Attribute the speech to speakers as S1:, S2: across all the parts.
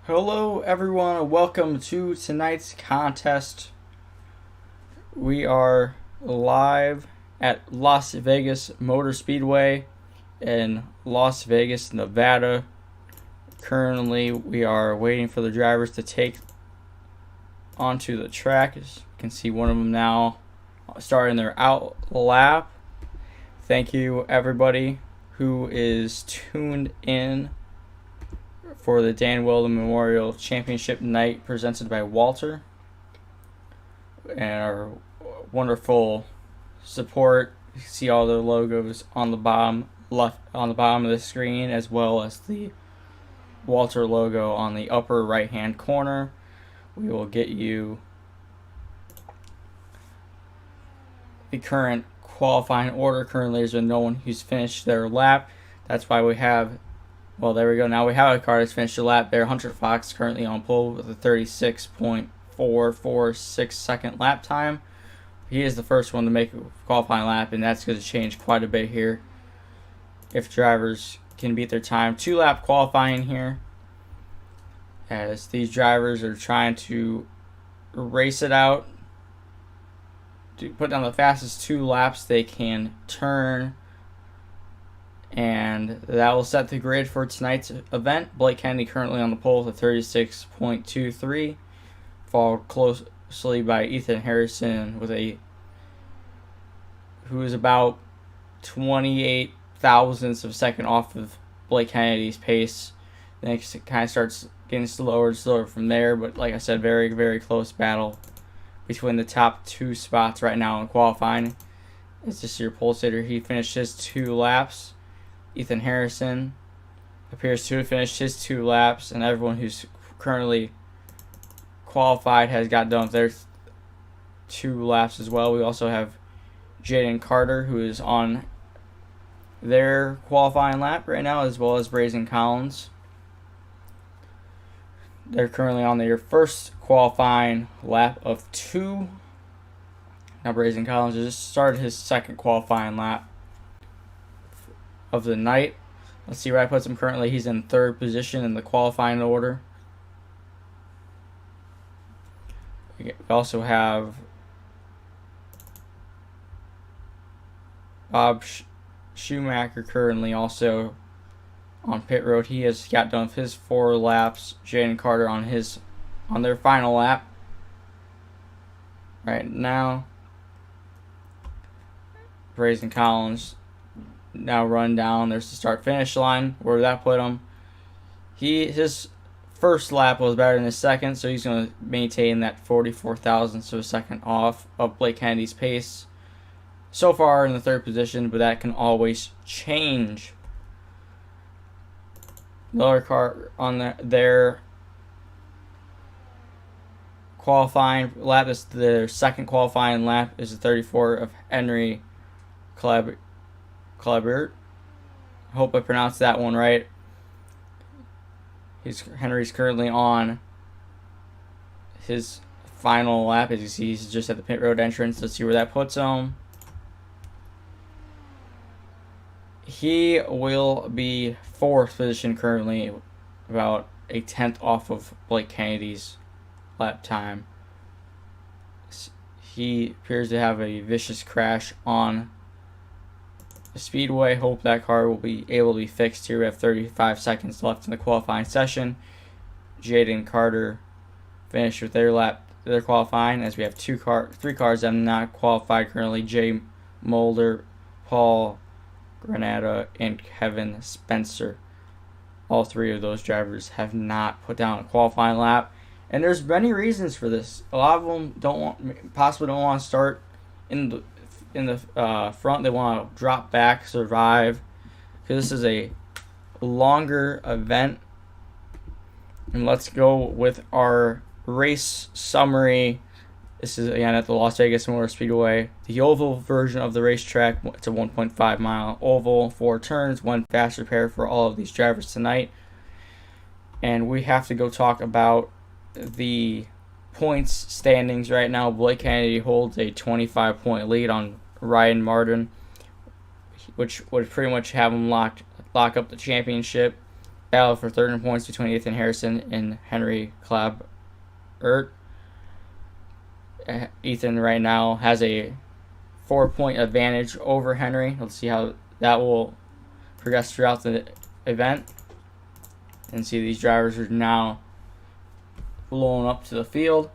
S1: Hello, everyone, and welcome to tonight's contest. We are live at Las Vegas Motor Speedway in Las Vegas, Nevada. Currently, we are waiting for the drivers to take onto the track. As you can see, one of them now starting their out lap. Thank you, everybody who is tuned in for the Dan Wheldon Memorial Championship night presented by Walter and our wonderful support. You can see all the logos on the bottom left on the bottom of the screen, as well as the Walter logo on the upper right hand corner. We will get you the current qualifying order. Currently there's no one who's finished their lap. That's why we have, well, there we go. Now we have a car that's finished the lap there. Hunter Fox currently on pole with a 36.446 second lap time. He is the first one to make a qualifying lap, and that's going to change quite a bit here if drivers can beat their time. 2-lap qualifying here, as these drivers are trying to race it out to put down the fastest 2 laps they can turn, and that will set the grid for tonight's event. Blake Kennedy currently on the pole with a 36.23, followed closely by Ethan Harrison who is about 28 thousandths of a second off of Blake Kennedy's pace. Then it kind of starts getting slower and slower from there, but like I said, very, very close battle between the top 2 spots right now in qualifying. It's just your pole sitter. He finished his 2 laps. Ethan Harrison appears to have finished his 2 laps, and everyone who's currently qualified has got done with their 2 laps as well. We also have Jaden Carter, who is on their qualifying lap right now, as well as Brazen Collins. They're currently on their first qualifying lap of 2. Now Brazen Collins just started his second qualifying lap of the night. Let's see where I put him currently. He's in 3rd position in the qualifying order. We also have Bob Schumacher currently also on pit road. He has got done with his 4 laps. Jaden Carter on their final lap right now. Brazen Collins now run down. There's the start finish line. Where that put him? His first lap was better than his second, so he's going to maintain that 44 thousandths of a second off of Blake Kennedy's pace. So far in the 3rd position, but that can always change. The other car on their qualifying lap is their second qualifying lap is the 34 of Henry Klebert. I hope I pronounced that one right. Henry's currently on his final lap. As you see, he's just at the pit road entrance. Let's see where that puts him. He will be 4th position currently, about a 10th off of Blake Kennedy's lap time. He appears to have a vicious crash on the speedway. Hope that car will be able to be fixed here. We have 35 seconds left in the qualifying session. Jaden Carter finished with their qualifying, as we have 3 cars that have not qualified currently. Jay Mulder, Paul Granada, and Kevin Spencer. All 3 of those drivers have not put down a qualifying lap, and there's many reasons for this. A lot of them possibly don't want to start in the front. They want to drop back, survive, because this is a longer event. And let's go with our race summary. This is, again, at the Las Vegas Motor Speedway. The oval version of the racetrack. It's a 1.5 mile oval, 4 turns, 1 fast repair for all of these drivers tonight. And we have to go talk about the points standings right now. Blake Kennedy holds a 25-point lead on Ryan Martin, which would pretty much have him lock up the championship. battle for third in points between Ethan Harrison and Henry Clabert. Ethan right now has a 4-point advantage over Henry. Let's see how that will progress throughout the event. And see, these drivers are now blowing up to the field.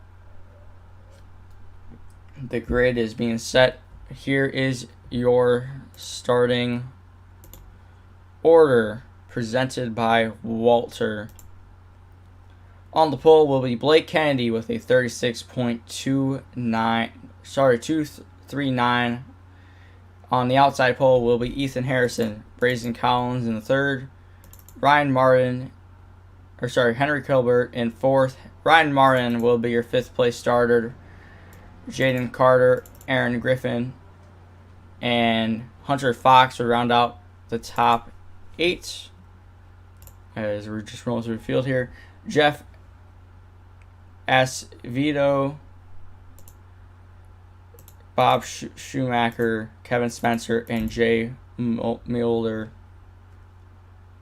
S1: The grid is being set. Here is your starting order presented by Walter. On the pole will be Blake Kennedy with a 239. On the outside pole will be Ethan Harrison, Brazen Collins in the third, Henry Kilbert in fourth. Ryan Martin will be your fifth place starter. Jaden Carter, Aaron Griffin, and Hunter Fox will round out the top 8. As we're just rolling through the field here. Jeff S. Vito, Bob Schumacher, Kevin Spencer, and Jay Mueller,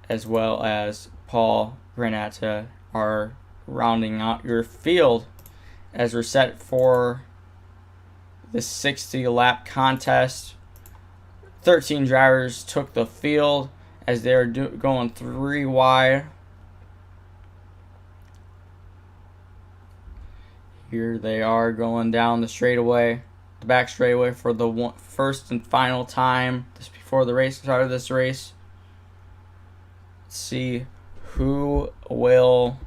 S1: as well as Paul Granata, are rounding out your field as we're set for the 60-lap contest. 13 drivers took the field as they're going 3 wide. Here they are going down the straightaway, the back straightaway for the first and final time just before the race started. This race. Let's see who will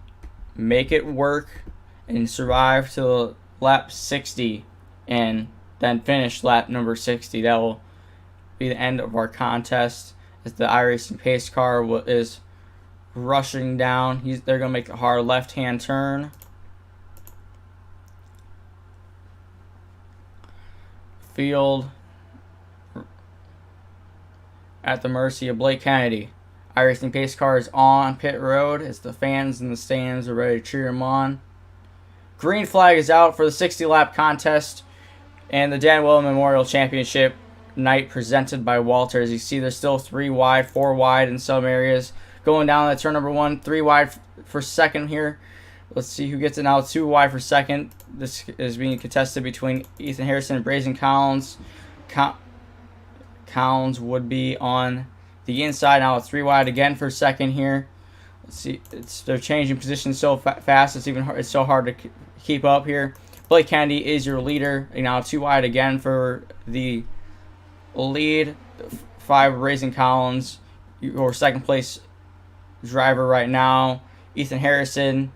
S1: make it work and survive to lap 60 and then finish lap number 60. That will be the end of our contest as the iRacing pace car is rushing down. They're going to make a hard left-hand turn. Field at the mercy of Blake Kennedy. iRacing pace car is on pit road as the fans in the stands are ready to cheer him on. Green flag is out for the 60-lap contest and the Dan Wheldon Memorial Championship night presented by Walter. As you see, there's still 3 wide, 4 wide in some areas. Going down at turn number 1, 3 wide for second here. Let's see who gets it now. 2 wide for second. This is being contested between Ethan Harrison and Brazen Collins. Collins would be on the inside. Now it's 3 wide again for second here. Let's see. They're changing positions so fast. It's so hard to keep up here. Blake Kennedy is your leader. Now 2 wide again for the lead. 5 Brazen Collins, your second place driver right now. Ethan Harrison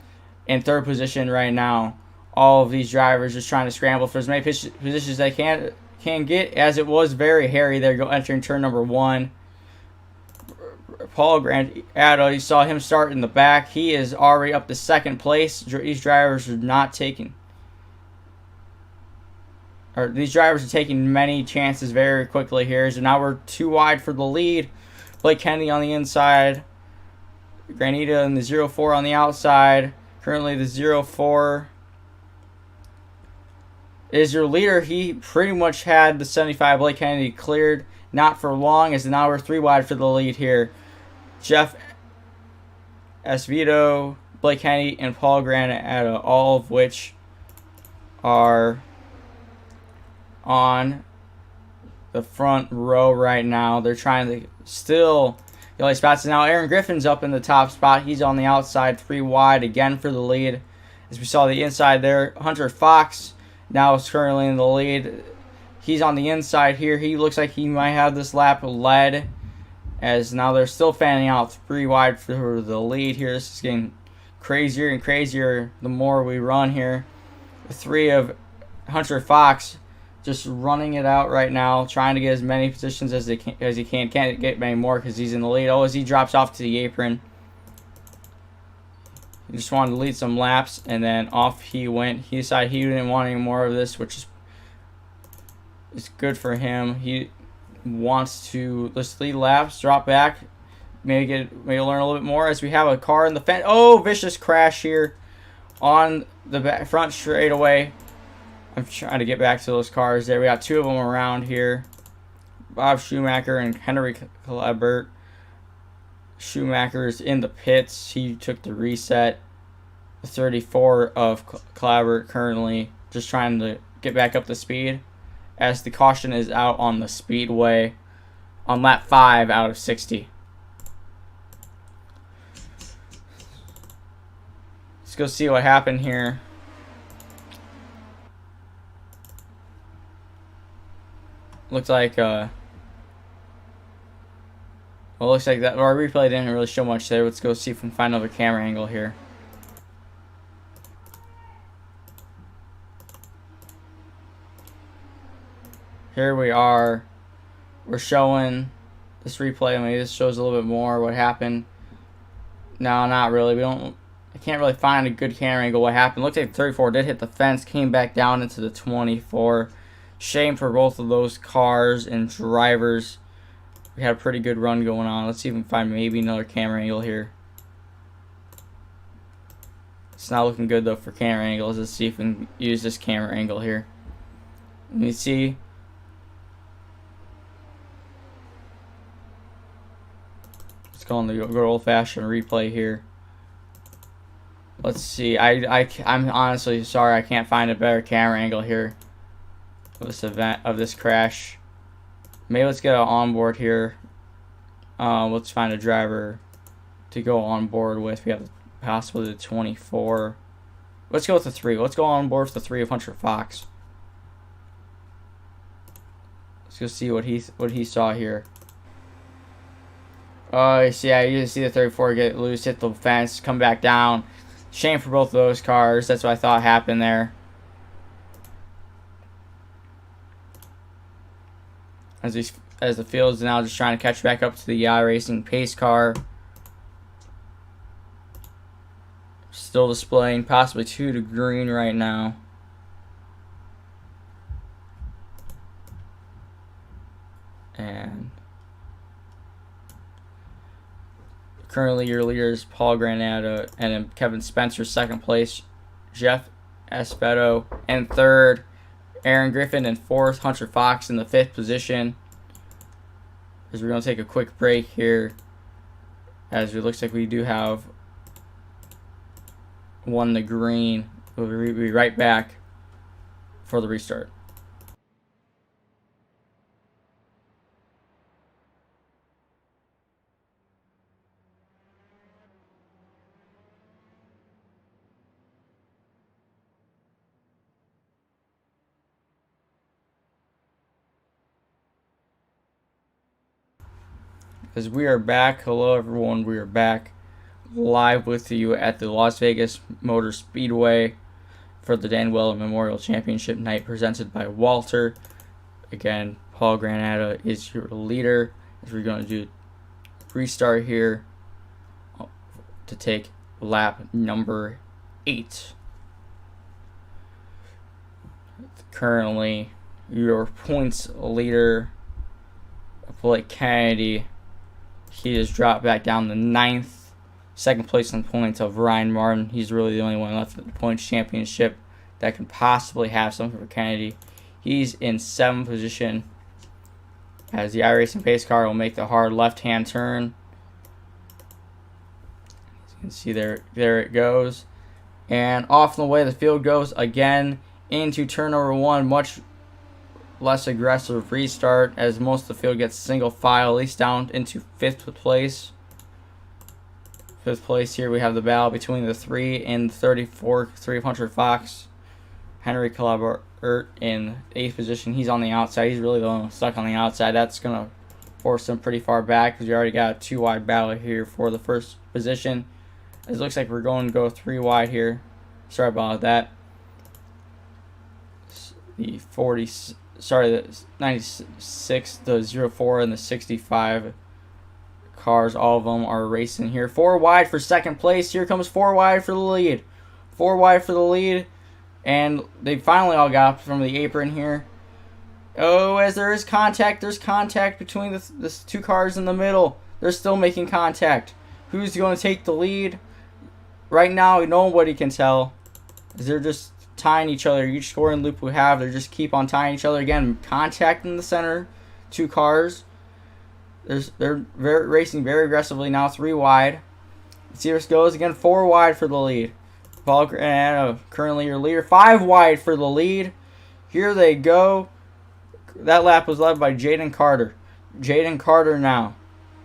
S1: in third position right now. All of these drivers just trying to scramble for as many positions they can get, as it was very hairy there entering turn number 1. Paul Granado, you saw him start in the back. He is already up to second place. These drivers are taking many chances very quickly here. So now we're 2 wide for the lead. Blake Kennedy on the inside. Granita in the 0-4 on the outside. Currently the 0-4 is your leader. He pretty much had the 75 Blake Kennedy cleared. Not for long, as now we're 3 wide for the lead here. Jeff Esvito, Blake Kennedy, and Paul Granata, all of which are on the front row right now. They're trying to still get all these spots. Now Aaron Griffin's up in the top spot. He's on the outside, 3 wide again for the lead. As we saw the inside there, Hunter Fox now is currently in the lead. He's on the inside here. He looks like he might have this lap led, as now they're still fanning out 3 wide for the lead here. This is getting crazier and crazier the more we run here. The 3 of Hunter Fox just running it out right now, trying to get as many positions as he can. Can't get many more because he's in the lead. Oh, as he drops off to the apron. He just wanted to lead some laps, and then off he went. He decided he didn't want any more of this, which is good for him. He wants to just lead laps, drop back, maybe learn a little bit more, as we have a car in the fence. Oh, vicious crash here on the front straightaway. I'm trying to get back to those cars there. We got 2 of them around here. Bob Schumacher and Henry Clabert. Schumacher's in the pits. He took the reset. The 34 of Clabber currently just trying to get back up to speed, as the caution is out on the speedway on lap 5 out of 60. Let's go see what happened here. Looks like well, looks like that our replay didn't really show much there. Let's go see if we can find another camera angle here. Here we are. We're showing this replay. Maybe this shows a little bit more what happened. No, not really. I can't really find a good camera angle what happened. Looks like the 34 did hit the fence, came back down into the 24. Shame for both of those cars and drivers. We had a pretty good run going on. Let's see if we can find maybe another camera angle here. It's not looking good though for camera angles. Let's see if we can use this camera angle here. Let me see. Let's go on the good old-fashioned replay here. Let's see. I'm honestly sorry I can't find a better camera angle here of this event, of this crash. Maybe let's get an onboard here. Let's find a driver to go on board with. We have possibly the 24. Let's go with the 3. Let's go on board with the 3 of Hunter Fox. Let's go see what he saw here. Oh, you see the 34 get loose, hit the fence, come back down. Shame for both of those cars. That's what I thought happened there. As the field is now just trying to catch back up to the iRacing pace car. Still displaying possibly 2 to green right now. And currently your leaders Paul Granada and Kevin Spencer second place, Jeff Espeto in third, Aaron Griffin in fourth, Hunter Fox in the 5th position. As we're going to take a quick break here, as it looks like we do have 1 to green. We'll be right back for the restart. As we are back, hello everyone, we are back live with you at the Las Vegas Motor Speedway for the Dan Wheldon Memorial Championship night presented by Walter. Again, Paul Granada is your leader as we're going to do restart here to take lap number 8. Currently, your points leader, Blake Kennedy, he has dropped back down to 9th. Second place in points of Ryan Martin. He's really the only one left in the points championship that can possibly have something for Kennedy. He's in 7th position as the iRacing pace car will make the hard left-hand turn. As you can see there it goes. And off and away the field goes again into turn number 1. Much less aggressive restart as most of the field gets single file, at least down into 5th place. 5th place here we have the battle between the 3 and 34, 3 of Hunter Fox. Henry Calabert in 8th position. He's on the outside. He's really the one stuck on the outside. That's going to force him pretty far back because we already got a 2 wide battle here for the first position. It looks like we're going to go 3 wide here. Sorry about that. The 96, the 04, and the 65 cars, all of them are racing here. 4 wide for second place. Here comes 4 wide for the lead. 4 wide for the lead. And they finally all got up from the apron here. Oh, as there is contact. There's contact between the 2 cars in the middle. They're still making contact. Who's going to take the lead? Right now, nobody can tell. They're just tying each other. Each scoring loop we have, they just keep on tying each other. Again, contact in the center, 2 cars. They're racing very aggressively now. 3 wide. Let's see where this goes. Again, 4 wide for the lead. Paul Granado, currently your leader. 5 wide for the lead. Here they go. That lap was led by Jaden Carter. Jaden Carter now.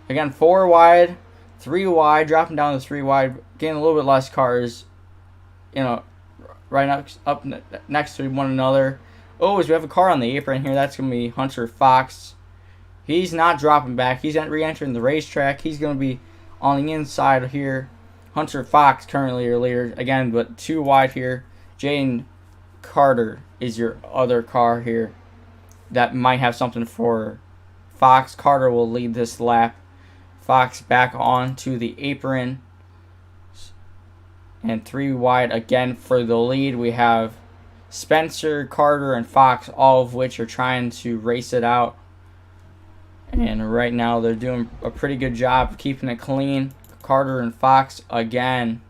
S1: Again, 4 wide, 3 wide, dropping down to 3 wide, getting a little bit less cars, right up next to one another. Oh, as we have a car on the apron here, that's going to be Hunter Fox. He's not dropping back. He's re-entering the racetrack. He's going to be on the inside here. Hunter Fox currently your leader. Again, but 2 wide here. Jaden Carter is your other car here that might have something for Fox. Carter will lead this lap. Fox back onto the apron. And 3 wide again for the lead. We have Spencer, Carter, and Fox, all of which are trying to race it out. And right now they're doing a pretty good job of keeping it clean. Carter and Fox again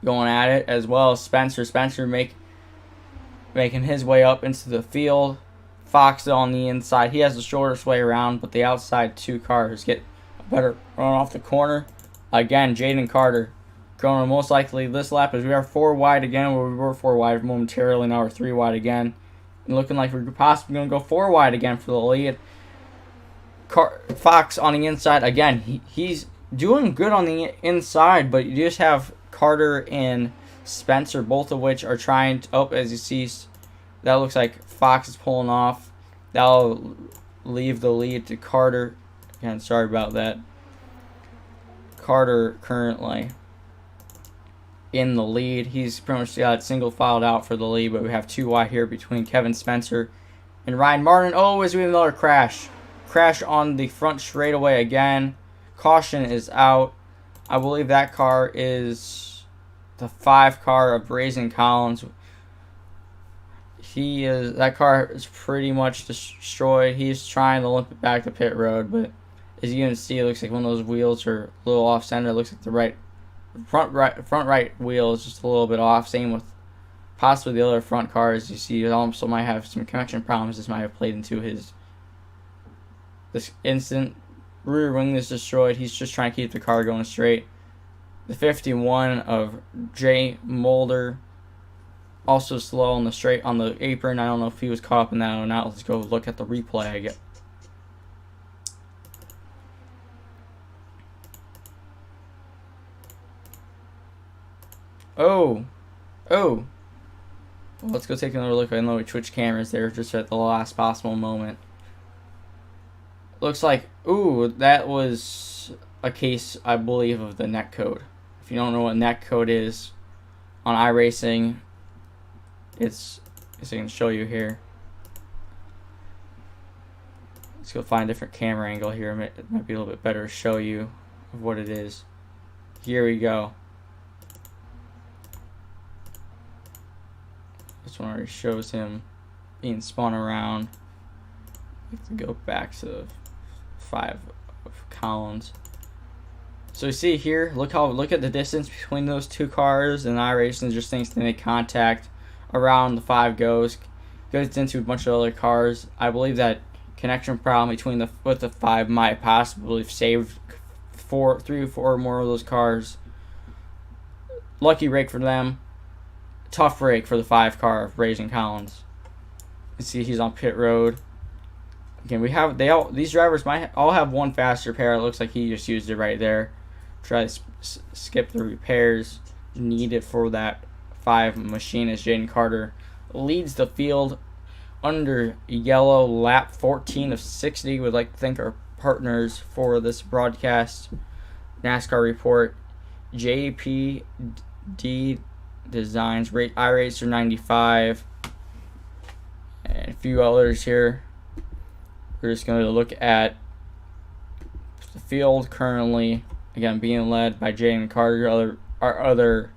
S1: going at it, as well as Spencer. Spencer making his way up into the field. Fox on the inside. He has the shortest way around, but the outside 2 cars get a better run off the corner. Again, Jaden Carter going to most likely this lap as we are 4 wide again, where we were 4 wide momentarily. Now we're 3 wide again. And looking like we're possibly going to go 4 wide again for the lead. Fox on the inside. Again, he's doing good on the inside, but you just have Carter and Spencer, both of which are trying to, as you see, that looks like Fox is pulling off. That'll leave the lead to Carter. Again, sorry about that. Carter currently in the lead. He's pretty much got single filed out for the lead, but we have 2 wide here between Kevin Spencer and Ryan Martin. Oh, as we have another crash. Crash on the front straightaway again. Caution is out. I believe that car is the 5 car of Brazen Collins. That car is pretty much destroyed. He's trying to limp it back to pit road, but as you can see, it looks like one of those wheels are a little off center. It looks like the front right wheel is just a little bit off. Same with possibly the other front cars. You see, it also might have some connection problems. This might have played into this instant. Rear wing is destroyed. He's just trying to keep the car going straight. The 51 of Jay Mulder, also slow on the apron. I don't know if he was caught up in that or not. Let's go look at the replay again. Oh. Well, let's go take another look. I know we switched cameras there just at the last possible moment. Looks like, that was a case, I believe, of the net code. If you don't know what net code is on iRacing, it's I can show you here. Let's go find a different camera angle here. It might be a little bit better to show you of what it is. Here we go. This one already shows him being spun around. Let's go back to 5 of Collins. So you see here, look at the distance between those 2 cars, and iRacing just thinks they make contact around the 5 goes into a bunch of other cars. I believe that connection problem between the 5 might possibly have saved 3 or 4 more of those cars. Lucky rake for them. Tough rake for the 5 car of Brazen Collins. You see he's on pit road. Again, these drivers might all have one faster pair. It looks like he just used it right there. Try to skip the repairs needed for that 5 machine as Jaden Carter leads the field under yellow, lap 14 of 60. We'd like to thank our partners for this broadcast. NASCAR Report, JPD Designs, iRacer 95, and a few others here. We're just going to look at the field currently, again, being led by Jaden Carter. Our other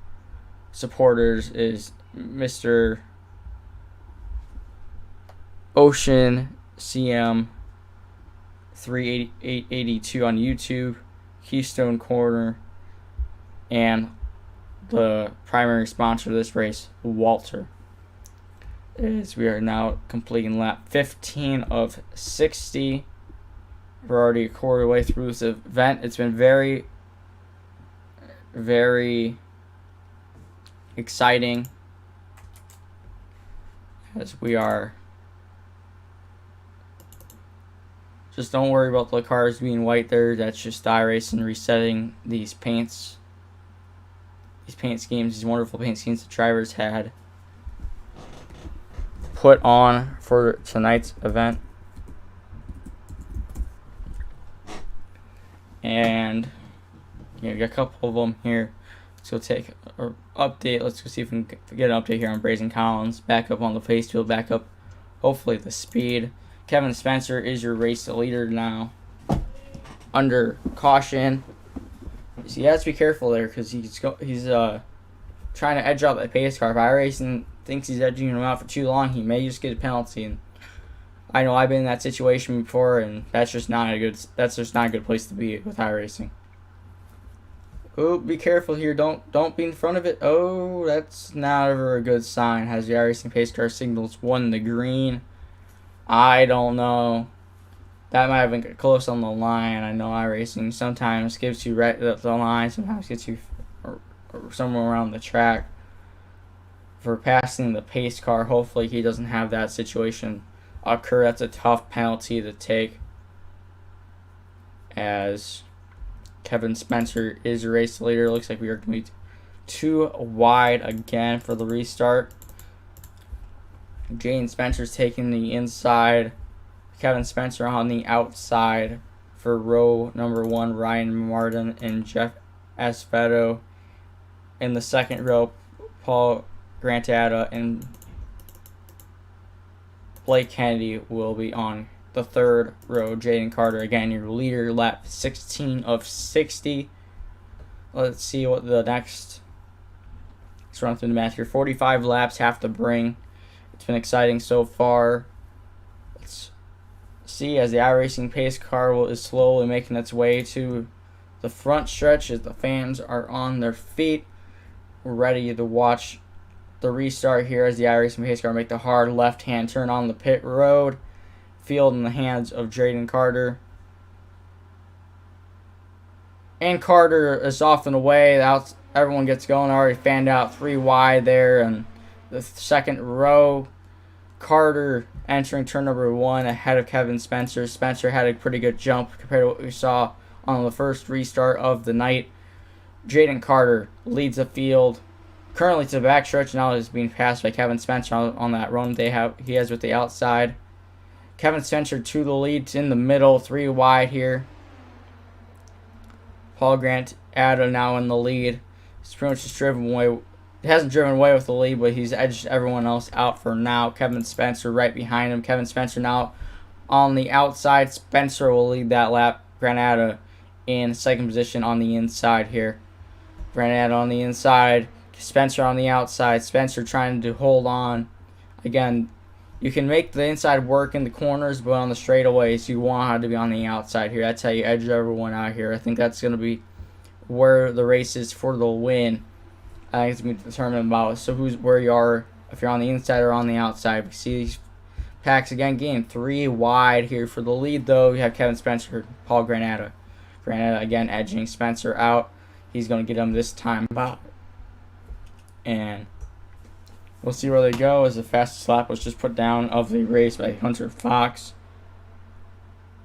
S1: supporters is Mr. Ocean CM 3882 on YouTube, Keystone Corner, and the primary sponsor of this race, Walter. As we are now completing lap 15 of 60. We're already a quarter way through this event. It's been very, very exciting as we are. Just don't worry about the cars being white there. That's just iRacing resetting these paints. These paint schemes, these wonderful paint schemes the drivers had put on for tonight's event. And we got a couple of them here. Let's go take an update. Let's go see if we can get an update here on Brazen Collins. Back up on the face field, back up hopefully the speed. Kevin Spencer is your race leader now. Under caution. So you have to be careful there because he's trying to edge out the pace car. If iRacing thinks he's edging him out for too long, he may just get a penalty. And I know I've been in that situation before, and that's just not a good place to be with iRacing. Oh, be careful here! Don't be in front of it. Oh, that's never a good sign. Has the iRacing pace car signals won the green? I don't know. That might have been close on the line. I know iRacing sometimes gives you the line, sometimes gets you or somewhere around the track for passing the pace car. Hopefully he doesn't have that situation occur. That's a tough penalty to take, as Kevin Spencer is a race leader. Looks like we are going to be too wide again for the restart. Jaden Spencer's taking the inside. Kevin Spencer on the outside for row number 1. Ryan Martin and Jeff Espedo. In the second row, Paul Grantata and Blake Kennedy will be on the third row. Jaden Carter, again, your leader, lap 16 of 60. Let's see what the next. Let's run through the math here. 45 laps have to bring. It's been exciting so far. Let's see as the iRacing pace car is slowly making its way to the front stretch as the fans are on their feet. We're ready to watch the restart here as the iRacing pace car make the hard left-hand turn on the pit road. Field in the hands of Jaden Carter. And Carter is off and away. Everyone gets going. Already fanned out 3 wide there. And the second row, Carter entering turn number 1 ahead of Kevin Spencer. Spencer had a pretty good jump compared to what we saw on the first restart of the night. Jaden Carter leads the field. Currently to the backstretch, now is being passed by Kevin Spencer on that run he has with the outside. Kevin Spencer to the lead in the middle, 3 wide here. Paul Grantata now in the lead. He's pretty much just driven away. He hasn't driven away with the lead, but he's edged everyone else out for now. Kevin Spencer right behind him. Kevin Spencer now on the outside. Spencer will lead that lap. Grantata in second position on the inside here. Grantata on the inside. Spencer on the outside. Spencer trying to hold on. Again, you can make the inside work in the corners, but on the straightaways, you want to be on the outside here. That's how you edge everyone out here. I think that's going to be where the race is for the win. I think it's going to be determined about where you are, if you're on the inside or on the outside. We see these packs again getting 3 wide here for the lead, though. You have Kevin Spencer, Paul Grantata. Grantata again edging Spencer out. He's going to get him this time about. And we'll see where they go as the fastest lap was just put down of the race by Hunter Fox.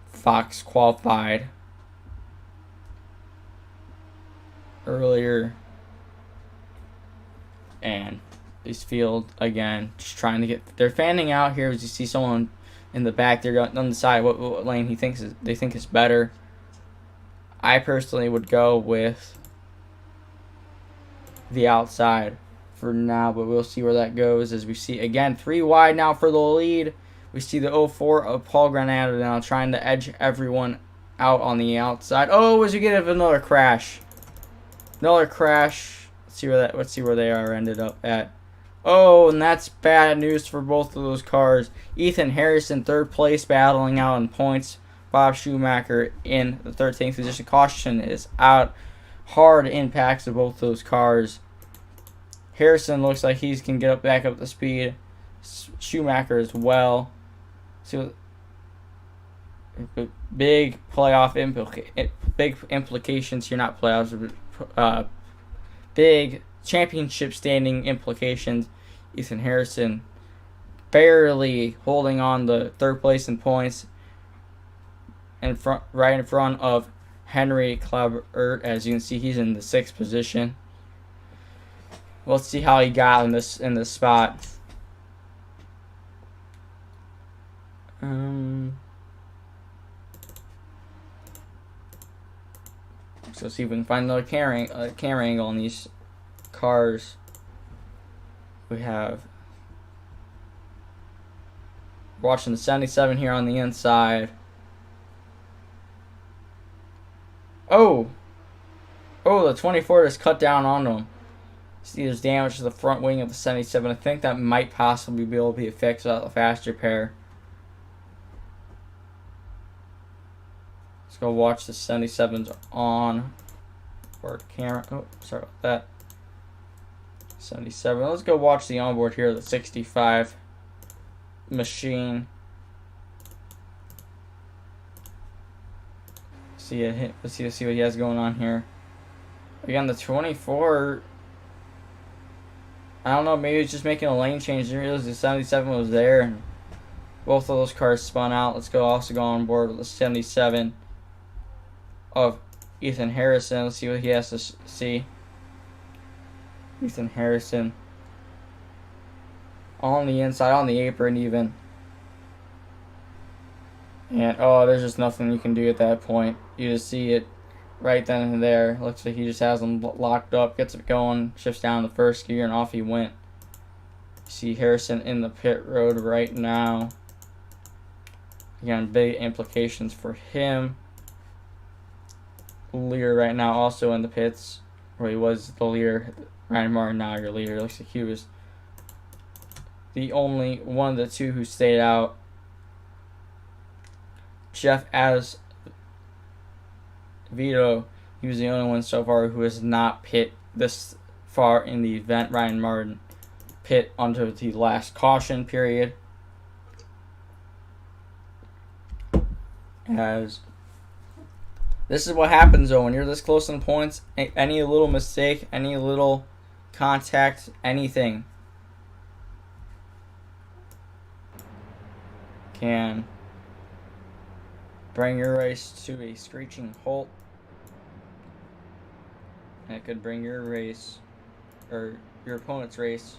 S1: Fox qualified earlier. And this field, again, just trying to get. They're fanning out here as you see someone in the back. They're going to decide what lane they think is better. I personally would go with the outside for now, but we'll see where that goes as we see again 3 wide now for the lead. We see the 04 of Paul Grantata now trying to edge everyone out on the outside. Oh, as we get another crash. Another crash. Let's see where they are ended up at. Oh, and that's bad news for both of those cars. Ethan Harrison, 3rd place, battling out in points. Bob Schumacher in the 13th position. Caution is out. Hard impacts of both those cars. Harrison looks like he can get back up to speed. Schumacher as well. So big playoff big implications here, not playoffs, big championship standing implications. Ethan Harrison barely holding on to third place in points, right in front of Henry Clabert. As you can see, he's in the 6th position. Let's see how he got in this spot. So see if we can find another camera angle on these cars. We have watching the 77 here on the inside. Oh, the 24 just cut down on him. See, there's damage to the front wing of the 77. I think that might possibly be able to be fixed without the faster pair. Let's go watch the 77's on board camera. Oh, sorry about that. 77. Let's go watch the onboard here, the 65 machine. Let's see what he has going on here. Again, the 24. I don't know, maybe he's just making a lane change. Didn't realize the 77 was there, and both of those cars spun out. Let's also go on board with the 77 of Ethan Harrison. Let's see what he has to see. Ethan Harrison on the inside, on the apron even. And, there's just nothing you can do at that point. You just see it right then and there. Looks like he just has them locked up, gets it going, shifts down the first gear, and off he went. You see Harrison in the pit road right now. Again, big implications for him. Leader right now also in the pits, where he was the leader. Ryan Martin now your leader. Looks like he was the only one of the two who stayed out. Jeff Vito, he was the only one so far who has not pit this far in the event. Ryan Martin pit onto the last caution period. As this is what happens though when you're this close in points. Any little mistake, any little contact, anything can bring your race to a screeching halt. And it could bring your race, or your opponent's race,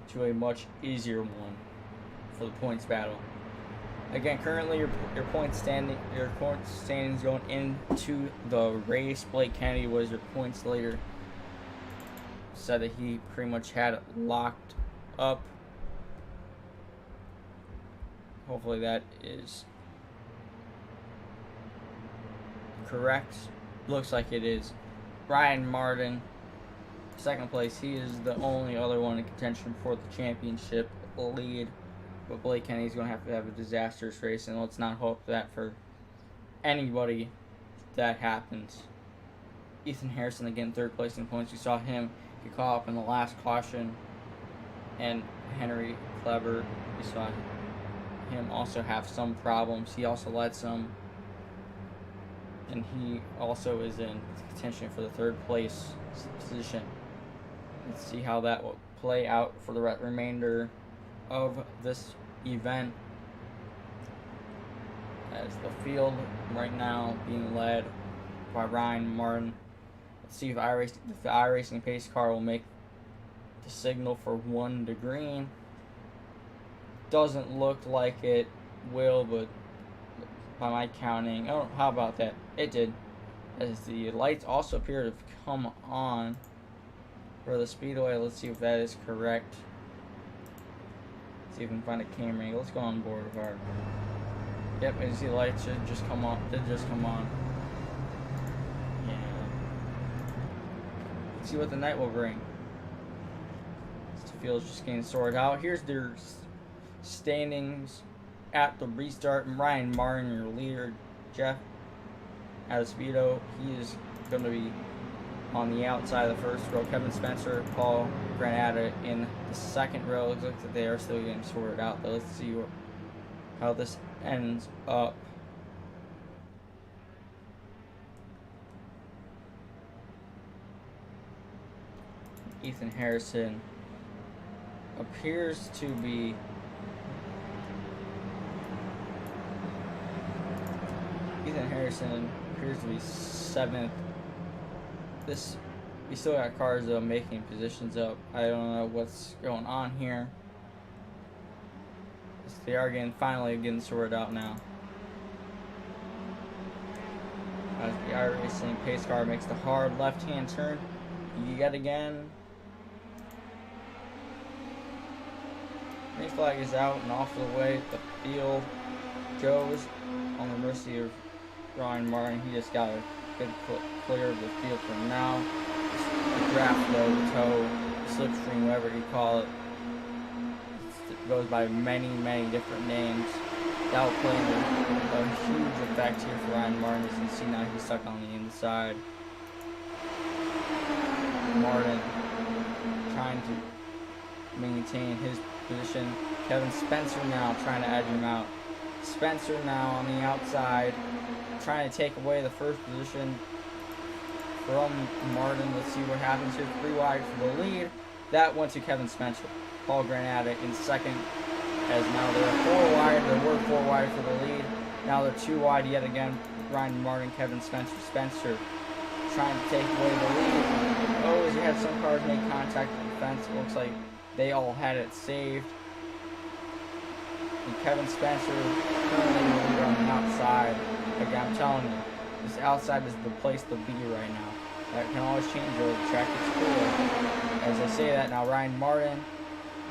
S1: to a much easier one for the points battle. Again, currently your points standings going into the race. Blake Kennedy was your points leader. Said that he pretty much had it locked up. Hopefully that is correct. Looks like it is. Ryan Martin, 2nd place. He is the only other one in contention for the championship lead. But Blake Kennedy's going to have a disastrous race, and let's not hope that for anybody that happens. Ethan Harrison again 3rd place in points. We saw him get caught up in the last caution, and Henry Clever, we saw him also have some problems. He also led some, and he also is in contention for the 3rd place position. Let's see how that will play out for the remainder of this event, as the field right now being led by Ryan Martin. Let's see if the iRacing pace car will make the signal for 1 to green. Doesn't look like it will, but by my counting, how about that? It did, as the lights also appear to have come on for the speedway. Let's see if that is correct. See if we can find a camera angle. Let's go on board with our. Yep, as you see the lights should just come on. Did just come on. Yeah. Let's see what the night will bring. This field's just getting sorted out. Here's their standings at the restart. Ryan Martin, your leader. Jeff Speedo, he is going to be on the outside of the first row. Kevin Spencer, Paul Granada in the 2nd row. Looks like they are still getting sorted out, though. Let's see how this ends up. Ethan Harrison appears to be seventh. We still got cars though making positions up. I don't know what's going on here. They are finally getting sorted out now. As the iRacing pace car makes the hard left-hand turn yet again. Green flag is out and off the way. The field goes on the mercy of Ryan Martin. He just got a good clear of the field for now. The draft though, the toe, slipstream, whatever you call it, it goes by many different names. That will play a huge effect here for Ryan Martin. As you can see now, he's stuck on the inside. Martin trying to maintain his position. Kevin Spencer now trying to edge him out. Spencer now on the outside, trying to take away the first position from Martin. Let's see what happens here. 3 wide for the lead. That went to Kevin Spencer. Paul Granada in second, as now they're 4 wide. They were 4 wide for the lead. Now they're 2 wide yet again. Ryan Martin, Kevin Spencer. Spencer trying to take away the lead. Oh, as you had some cars make contact with the fence. It looks like they all had it saved. And Kevin Spencer currently the leader on the outside. Again, I'm telling you, this outside is the place to be right now. That can always change over the track. It's cool. As I say that now, Ryan Martin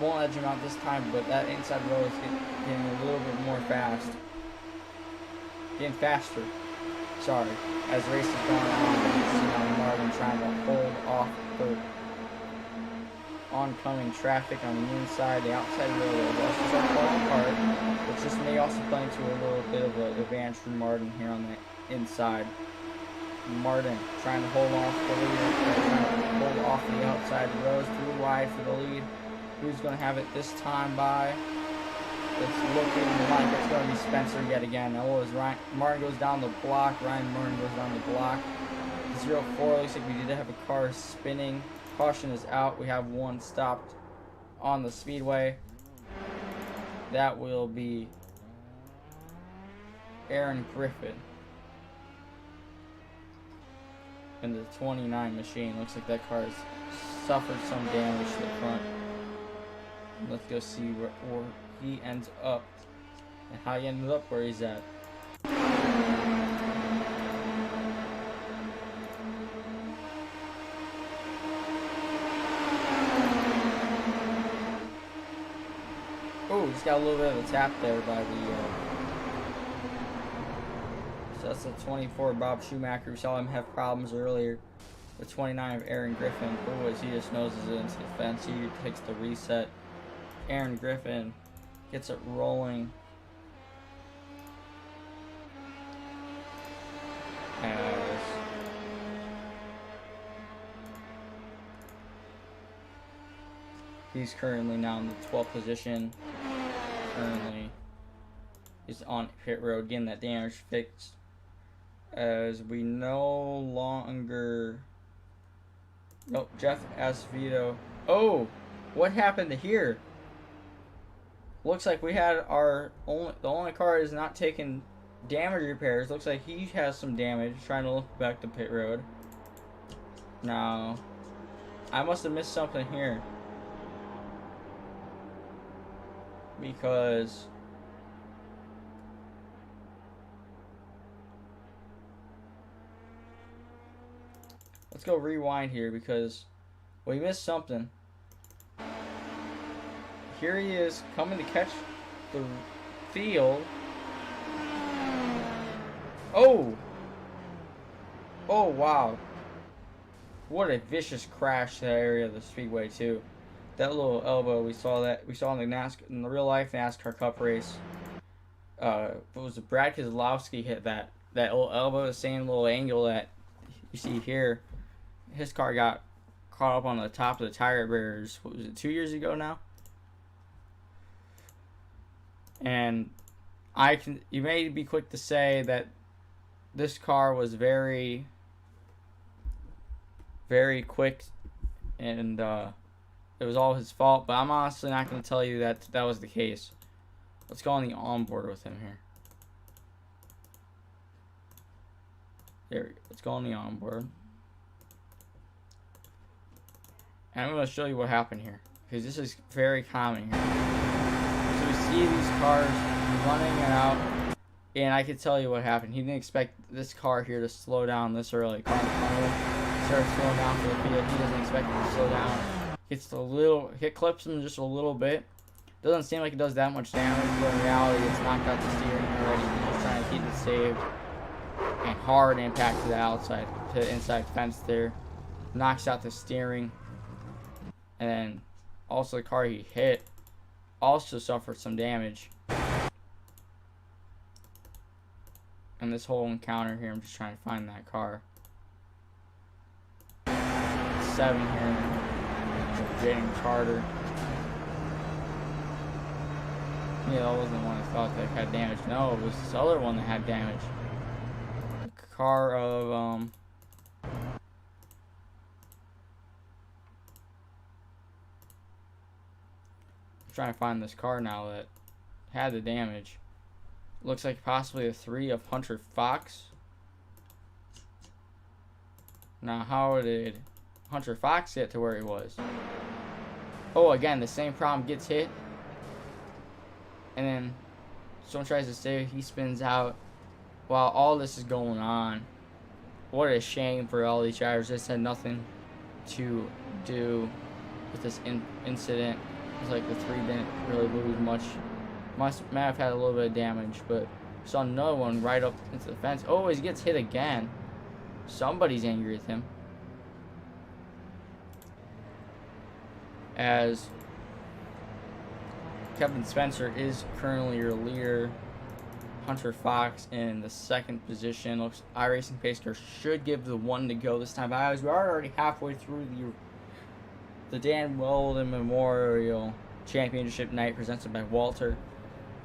S1: won't edge him out this time, but that inside row is getting a little bit more fast. Getting faster. Sorry. As the race is going on, you can see now Martin trying to hold off the oncoming traffic on the inside. The outside row will also start falling apart, which this may also play into a little bit of an advantage for Martin here on the inside. Martin trying to hold off the lead, trying to hold off the outside rows, 3 wide for the lead. Who's going to have it this time by? It's looking like it's going to be Spencer yet again. Now, as Martin goes down the block, Ryan Martin goes down the block. 0-4, looks like we did have a car spinning. Caution is out. We have one stopped on the speedway. That will be Aaron Griffin in the 29 machine. Looks like that car has suffered some damage to the front. Let's go see where he ends up and how he ended up where he's at. Oh, he's got a little bit of a tap there by the so that's the 24 Bob Schumacher. We saw him have problems earlier. The 29 of Aaron Griffin. Oh, as he just noses it into the fence. He takes the reset. Aaron Griffin gets it rolling. As he's currently now in the 12th position. Currently he's on pit road getting that damage fixed. As we no longer... Oh, Jeff Acevedo. Oh, what happened to here? Looks like we had the only car is not taking damage repairs. Looks like he has some damage. Trying to look back to pit road. Now, I must have missed something here. Because let's go rewind here because we missed something. Here he is coming to catch the field. Oh! Oh, wow. What a vicious crash to that area of the speedway, too. That little elbow, we saw in the real life NASCAR Cup race. It was Brad Keselowski hit that little elbow, the same little angle that you see here. His car got caught up on the top of the tire barriers. What was it, 2 years ago now? And you may be quick to say that this car was very, very quick and it was all his fault. But I'm honestly not going to tell you that that was the case. Let's go on the onboard with him here. There we go. Let's go on the onboard. And I'm going to show you what happened here, because this is very common here. So we see these cars running out, and I can tell you what happened. He didn't expect this car here to slow down this early. Car starts slowing down for the field. He doesn't expect it to slow down. Hit clips him just a little bit. Doesn't seem like it does that much damage, but in reality, it's knocked out the steering already. He's just trying to keep it saved. And hard impact to the outside, to the inside fence there. Knocks out the steering. And then also the car he hit also suffered some damage. And this whole encounter here, I'm just trying to find that car. 7 here. Jaden Carter. Yeah, that wasn't the one I thought that had damage. No, it was this other one that had damage. The car of, I'm trying to find this car now that had the damage. Looks like possibly a 3 of Hunter Fox. Now, how did Hunter Fox get to where he was? Oh, again, the same problem. Gets hit. And then someone tries to save. He spins out while all this is going on. What a shame for all these drivers. This had nothing to do with this incident. It's like the 3 didn't really lose much. Might have had a little bit of damage, but saw another one right up into the fence. Oh, he gets hit again. Somebody's angry with him. As Kevin Spencer is currently your leader. Hunter Fox in the 2nd position. Looks iRacing Pace Car should give the 1 to go this time. But as we are already halfway through the Dan Wheldon Memorial Championship Night presented by Walter.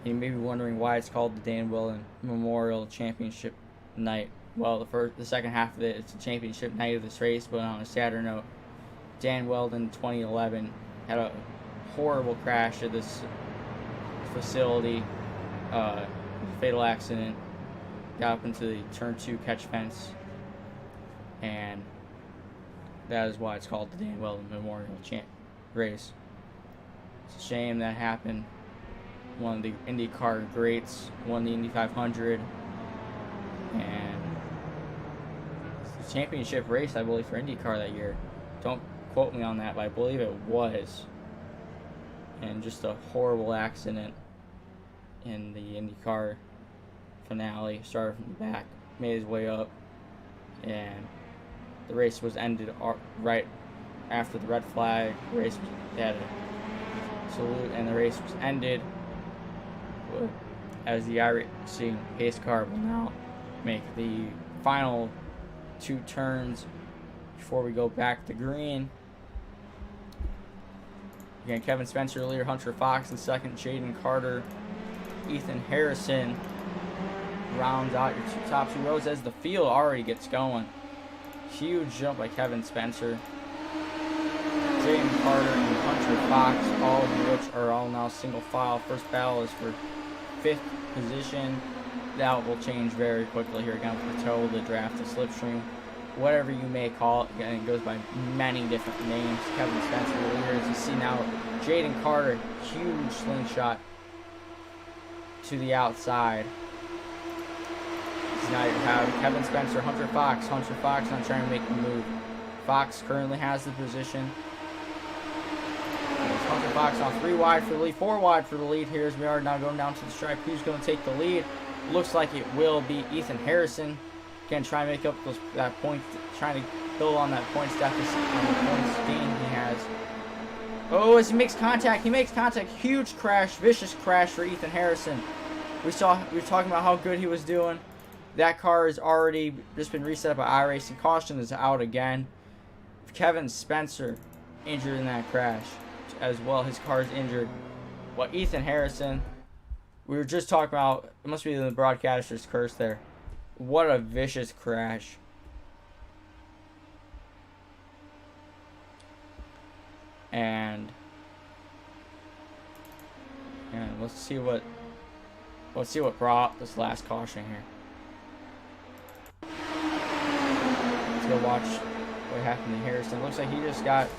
S1: You may be wondering why it's called the Dan Wheldon Memorial Championship Night. Well, the second half of it, it's the championship night of this race. But on a sadder note, Dan Wheldon 2011 had a horrible crash at this facility. Fatal accident. Got up into the turn 2 catch fence, and that is why it's called the Dan Wheldon Memorial Race. It's a shame that happened. One of the IndyCar greats won the Indy 500, and it's the championship race, I believe, for IndyCar that year. Don't quote me on that, but I believe it was. And just a horrible accident in the IndyCar finale. Started from the back, made his way up, and the race was ended right after the red flag. The race had a salute, and the race was ended as the iRacing Pace Car will now make the final 2 turns before we go back to green. Again, Kevin Spencer, leader, Hunter Fox in 2nd, Jaden Carter, Ethan Harrison rounds out your top 2 rows as the field already gets going. Huge jump by Kevin Spencer. Jaden Carter and Hunter Fox, all of which are all now single file. First battle is for 5th position. That will change very quickly here again with the tow, the draft, the slipstream, whatever you may call it. Again, it goes by many different names. Kevin Spencer, the leader. As you see now, Jaden Carter, huge slingshot to the outside. So now you have Kevin Spencer, Hunter Fox. Hunter Fox not trying to make the move. Fox currently has the position. Hunter Fox on 3 wide for the lead, 4 wide for the lead here as we are now going down to the stripe. Who's going to take the lead? Looks like it will be Ethan Harrison. Again, trying to make up that point, trying to build on that points deficit, on the points gain he has. Oh, as he makes contact, huge crash, vicious crash for Ethan Harrison. We were talking about how good he was doing. That car has already just been reset by iRacing. Caution is out again. Kevin Spencer injured in that crash as well. His car is injured. Well, Ethan Harrison, we were just talking about, it must be the broadcaster's curse there. What a vicious crash. And let's see what brought this last caution here. Let's go watch what happened to Harrison. Looks like he just got.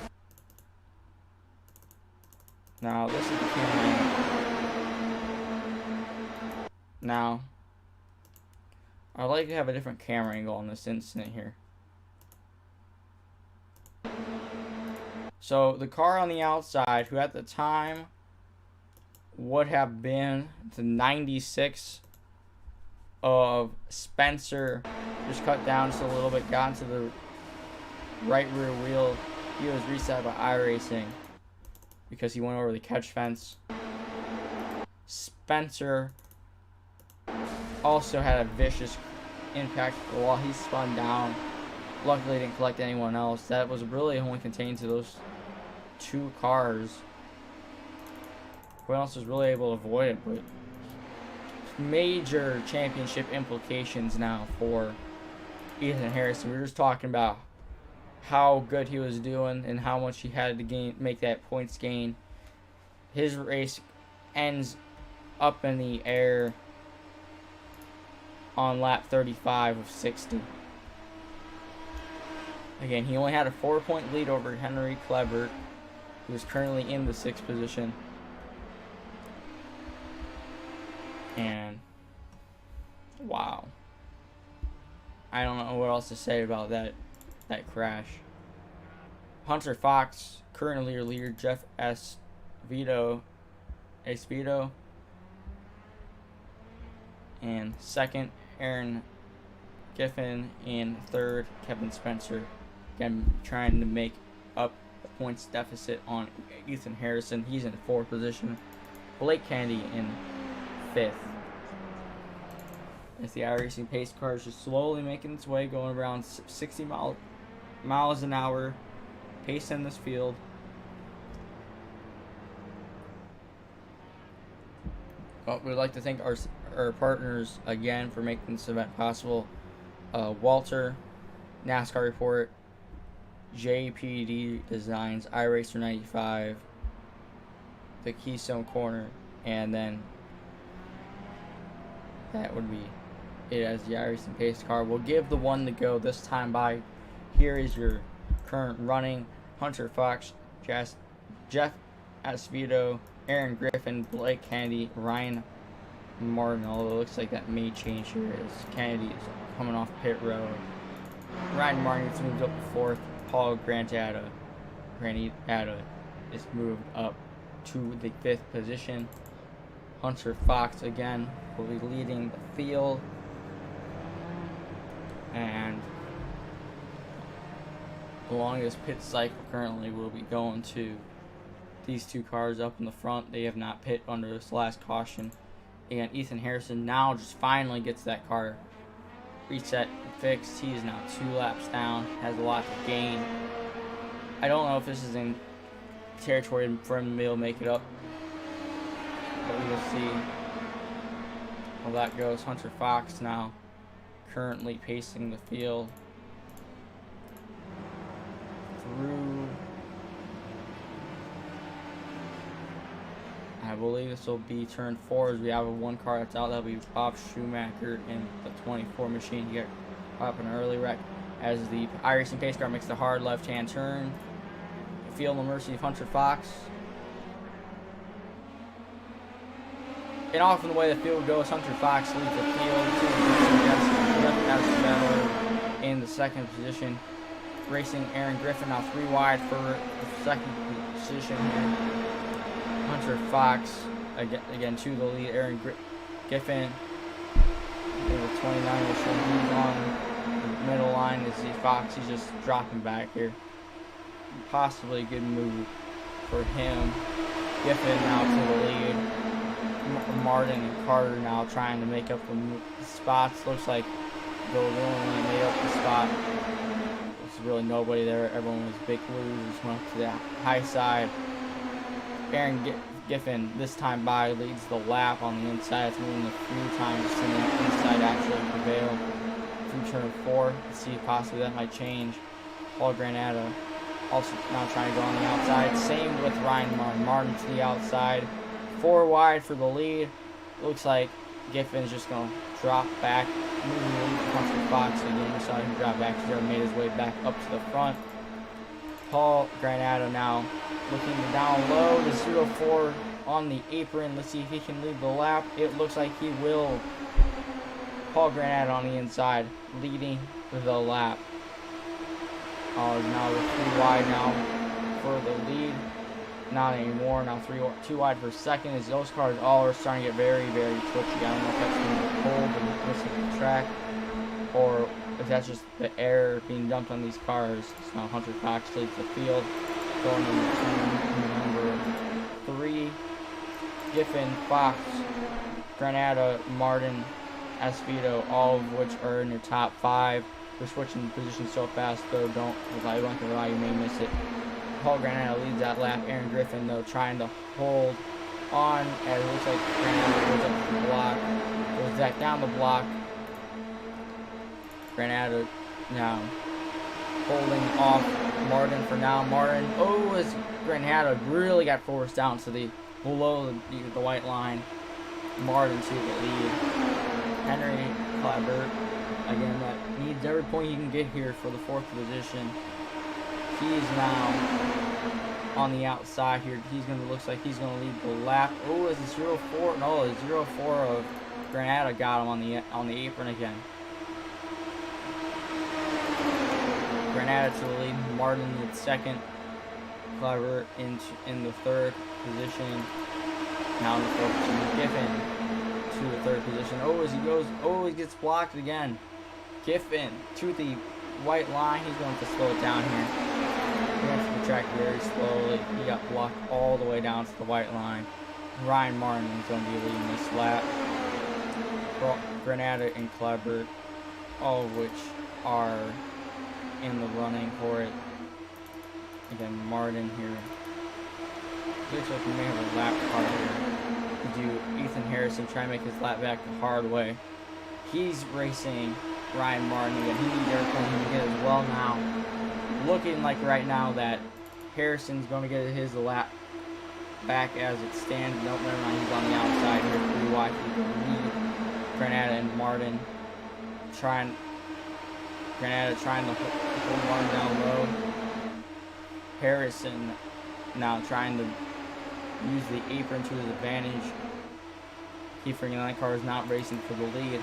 S1: Now this is the camera. Now I'd like to have a different camera angle on this incident here. So the car on the outside, who at the time would have been the 96 of Spencer, just cut down just a little bit, got into the right rear wheel. He was reset by iRacing because he went over the catch fence. Spencer also had a vicious impact while he spun down. Luckily, didn't collect anyone else. That was really only contained to those two cars. Who else was really able to avoid it? But major championship implications now for Ethan Harrison. We were just talking about how good he was doing and how much he had to make that points gain. His race ends up in the air on lap 35 of 60. Again, he only had a 4-point lead over Henry Klebert, who is currently in the 6th position. And wow, I don't know what else to say about that crash. Hunter Fox, currently your leader. Jeff Esposito, and second Aaron Giffen, and third Kevin Spencer. Again, trying to make up the points deficit on Ethan Harrison. He's in 4th position. Blake Kennedy in 5th. As the iRacing pace car is just slowly making its way, going around 60 miles an hour pace in this field. But we'd like to thank our partners again for making this event possible. Walter, NASCAR Report, JPD Designs, iRacer 95, the Keystone Corner, and then that would be it as the iRacing pace car. We'll give the one to go this time by. Here is your current running: Hunter Fox, Jeff Esposito, Aaron Griffin, Blake Kennedy, Ryan Martin. Although it looks like that may change here as Kennedy is coming off pit road. Ryan Martin gets moved up to 4th. Paul Granata is moved up to the 5th position. Hunter Fox again will be leading the field. And the longest pit cycle currently will be going to these two cars up in the front. They have not pit under this last caution. And Ethan Harrison now just finally gets that car reset and fixed. He is now 2 laps down, has a lot to gain. I don't know if this is in territory for him to be able to make it up, but we will see how that goes. Hunter Fox now currently pacing the field through, I believe this will be turn 4 as we have one car that's out. That'll be Bob Schumacher in the 24 machine. He got up an early wreck as the iRacing pace car makes the hard left-hand turn. Feel the mercy of Hunter Fox. And off in the way the field goes, Hunter Fox leads the field. Jeff in the 2nd position. Racing Aaron Griffin now 3 wide for the 2nd position here. Hunter Fox again to the lead. Aaron Griffin in the 29 machine. He's on the middle line. Is the Fox? He's just dropping back here. Possibly a good move for him. Giffen now to the lead. Martin and Carter now trying to make up the spots. Looks like they'll really made up the spot. There's really nobody there. Everyone was big losers. Went up to the high side. Aaron Giffen this time by leads the lap on the inside. It's moving a few times to the inside actually prevail through turn 4. Let's see if possibly that might change. Paul Granata Also now trying to go on the outside. Same with Ryan Martin. Martin to the outside. 4 wide for the lead. Looks like Giffen's just going to drop back. Moving the lead to Hunter Fox again. We saw him drop back. He's already made his way back up to the front. Paul Granado now looking down low. The 0-4 on the apron. Let's see if he can lead the lap. It looks like he will. Paul Granado on the inside, leading the lap. Now we're 3 wide now for the lead. Not anymore. Now 2 wide for second. As those cars all are starting to get very, very twitchy. I don't know if that's being cold and missing the track, or if that's just the air being dumped on these cars. So now Hunter Fox leads the field, going into number 3. Giffen, Fox, Granada, Martin, Esposito, all of which are in your top 5. We're switching positions so fast, though. Don't rely on you may miss it. Paul Granada leads that lap. Aaron Griffin, though, trying to hold on, as it looks like Granada goes up the block, goes back down the block. Granada now holding off Martin for now. Martin, as Granada really got forced down to the below the white line. Martin to the lead. Henry Clabert, again, that needs every point he can get here for the 4th position. He's now on the outside here. Looks like he's gonna lead the lap. Is it 0-4? No, the 0-4 of Granada got him on the apron again. Granada to the lead. Martin in 2nd. Clabert in the 3rd position. Now in the 4th position. Giffen to the 3rd position. As he goes, he gets blocked again. Giffen to the white line. He's going to slow it down here. He went to the track very slowly. He got blocked all the way down to the white line. Ryan Martin is going to be leading this lap. Granada and Clabert, all of which are in the running for it. Again, Martin here. Looks like we may have a lap car here. Do Ethan Harrison try and make his lap back the hard way. He's racing Ryan Martin again. He needs everything he can get as well now. Looking like right now that Harrison's going to get his lap back as it stands. Nope, never mind. He's on the outside here. 3 wide for the lead. Granada and Martin trying to hold Martin down low. Harrison now trying to use the apron to his advantage. Keep forgetting that car is not racing for the lead.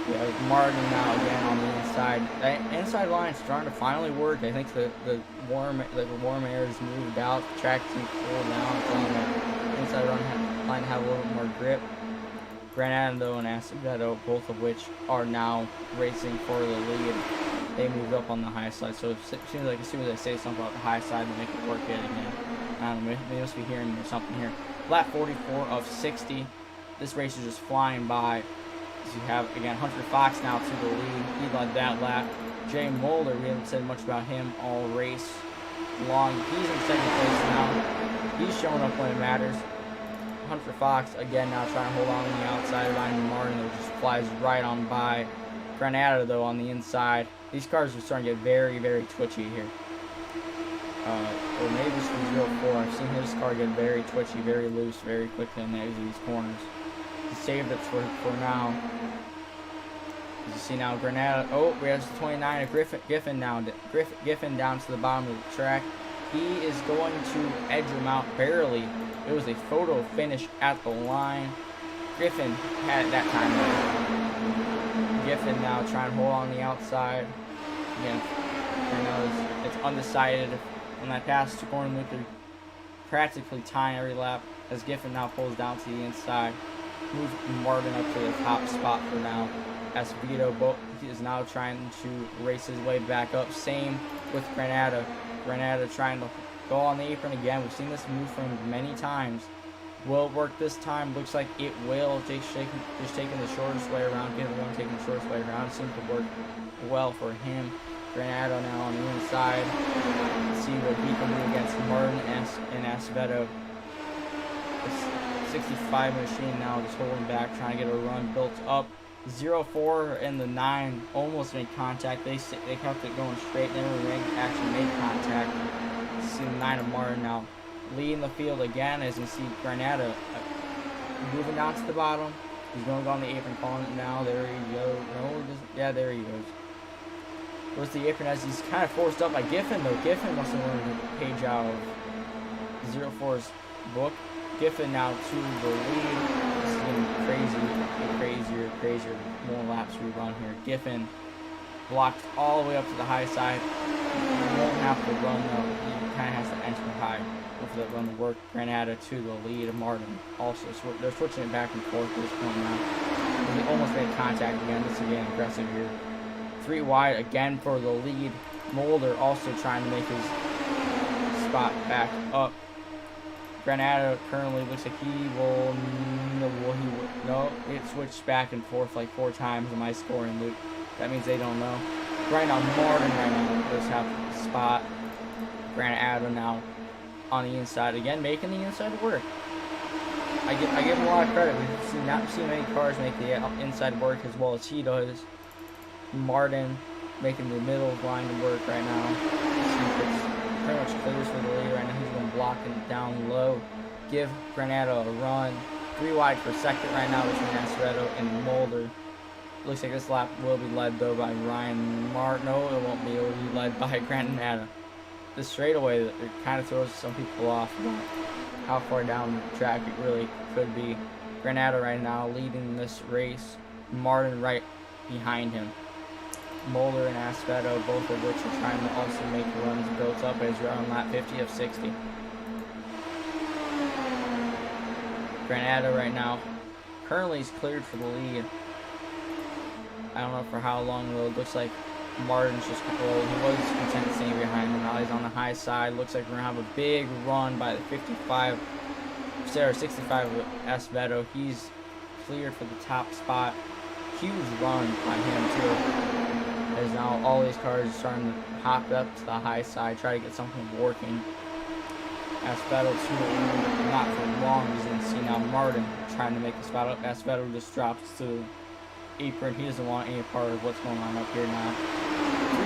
S1: We have Martin now again on the inside. That inside line is starting to finally work. I think the warm air has moved out. The track seems to cool down. It's on the inside line to have a little bit more grip. Granado and Acevedo, both of which are now racing for the lead. They moved up on the high side, so it seems like as soon as I say something about the high side, they make it work yet again. I don't know, they must be hearing me or something here. Lap 44 of 60. This race is just flying by. As you have, again, Hunter Fox now to the lead. He led that lap. Jay Mulder, we haven't said much about him all race long. He's in 2nd place now. He's showing up when it matters. Hunter Fox, again, now trying to hold on the outside. Ryan Martin, who just flies right on by. Granada, though, on the inside. These cars are starting to get very, very twitchy here. Or maybe it's the 0-4. I've seen his car get very twitchy, very loose, very quickly on the edge of these corners. He saved it for now. As you see now, Granada. We have the 29 of Giffen down. Giffen down to the bottom of the track. He is going to edge him out barely. It was a photo finish at the line. Giffen had it that time. Giffen now trying to hold on the outside. Again, it's undecided on that pass to Gordon Luther, practically tying every lap as Giffen now pulls down to the inside. Moves Martin up to the top spot for now. Esposito is now trying to race his way back up. Same with Granada. Granada trying to go on the apron again. We've seen this move from him many times. Will it work this time? Looks like it will. Just taking the shortest way around. Given one taking the shortest way around. Seems to work well for him. Granado now on the inside. Let's see what he can do against Martin and Acevedo. The 65 machine now just holding back, trying to get a run built up. 04 and the 9 almost made contact. They kept it going straight. They never actually made contact. You see the 9 of Martin now leading the field again, as you see Granada moving down to the bottom. He's going to go on the apron, calling it now. There he goes. No, yeah, there he goes. Where's the apron as he's kind of forced up by Giffen, though. Giffen must have learned a page out of 04's book. Giffen now to the lead. This is getting crazier. More laps we run here. Giffen blocked all the way up to the high side. You won't have to run though. You kind of has to enter high for that run to work. Granada to the lead. Martin also. They're switching it back and forth at this point now. He almost made contact again. This is getting aggressive here. 3 wide again for the lead. Mulder also trying to make his spot back up. Granada currently looks like he will. No, it switched back and forth like 4 times in my scoring loop. That means they don't know. Right now, Martin does have the spot. Granada now on the inside again, making the inside work. I give him a lot of credit. We've not seen many cars make the inside work as well as he does. Martin making the middle line to work right now. It's pretty much clears for the lead right now. He's going blocking it down low. Give Granada a run. 3 wide for second right now between Acevedo and Mulder. Looks like this lap will be led though by Ryan Martin. No, it won't be. It will be led by Granada. This straightaway, it kind of throws some people off about how far down the track it really could be. Granada right now leading this race. Martin right behind him. Mulder and Acevedo, both of which are trying to also make runs built up as you're on lap 50 of 60. Granada right now currently is cleared for the lead. I don't know for how long though. It looks like Martin's just controlled. He was content staying behind him. Now he's on the high side. Looks like we're going to have a big run by the 65, 65 with Acevedo. He's cleared for the top spot. Huge run by him too. As now all these cars are starting to hop up to the high side, try to get something working. Acevedo too, not for long, as you can see now Martin trying to make the spot up. Acevedo just drops to the apron. He doesn't want any part of what's going on up here now.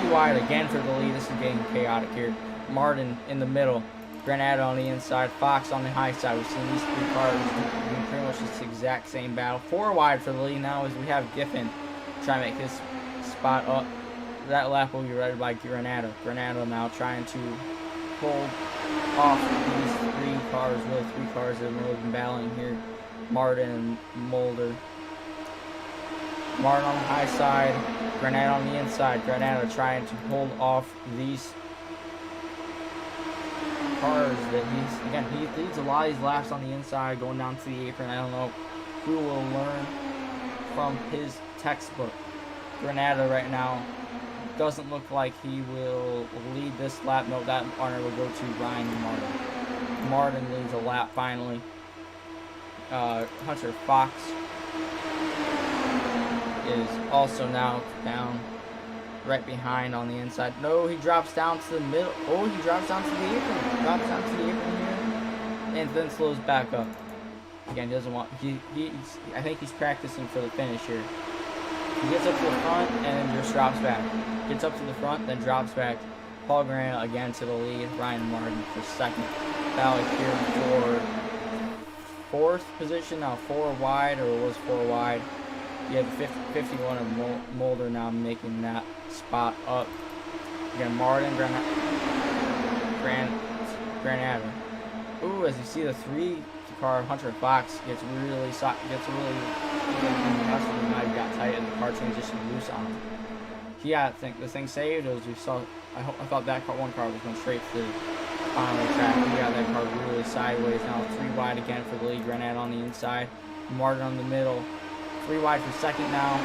S1: 3 wide again for the lead. This is getting chaotic here. Martin in the middle. Granada on the inside. Fox on the high side. We've seen these 3 cars doing pretty much this exact same battle. 4 wide for the lead now as we have Giffen trying to make his spot up. That lap will be led by Granada. Granada now trying to hold off these 3 cars. Really 3 cars that have really been battling here. Martin and Mulder. Martin on the high side, Granada on the inside. Granada trying to hold off these cars that he leads a lot of these laps on the inside, going down to the apron. I don't know who will learn from his textbook. Granada right now doesn't look like he will lead this lap. No, that honor will go to Ryan Martin. Martin leads a lap finally. Hunter Fox is also now down right behind on the inside. No, he drops down to the middle. Oh, he drops down to the apron. Drops down to the apron here. And then slows back up. Again, he doesn't want... I think he's practicing for the finish here. He gets up to the front and then just drops back. Gets up to the front, then drops back. Paul Grant again to the lead. Ryan Martin for second. Valley here for 4th position. Now 4 wide, or it was 4 wide. Yeah, the 51 of Mulder now making that spot up. Again, Martin, Granada. Ooh, as you see, the 3 car Hunter Fox gets really now he got tight and the car transitioned loose on him. I think the thing saved as we saw. I thought that one car was going straight to the bottom of the track. He got that car really sideways. Now 3 wide again for the lead. Granada on the inside, Martin on the middle. 3 wide for second now.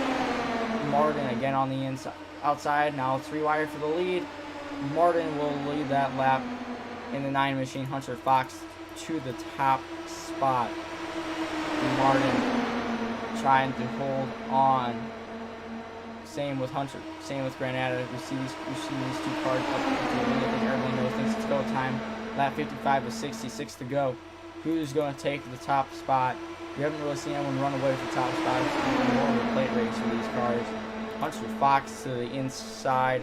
S1: Martin again on the outside. Now 3 wide for the lead. Martin will lead that lap in the 9 machine. Hunter Fox to the top spot. Martin trying to hold on. Same with Hunter. Same with Granada. We see these 2 cars up to the lead. I think everyone knows thinks it's go time. Lap 55 with 66 to go. Who's going to take the top spot? You haven't really seen anyone run away with the top spot. It's more of a plate race for these cars. Hunter Fox to the inside.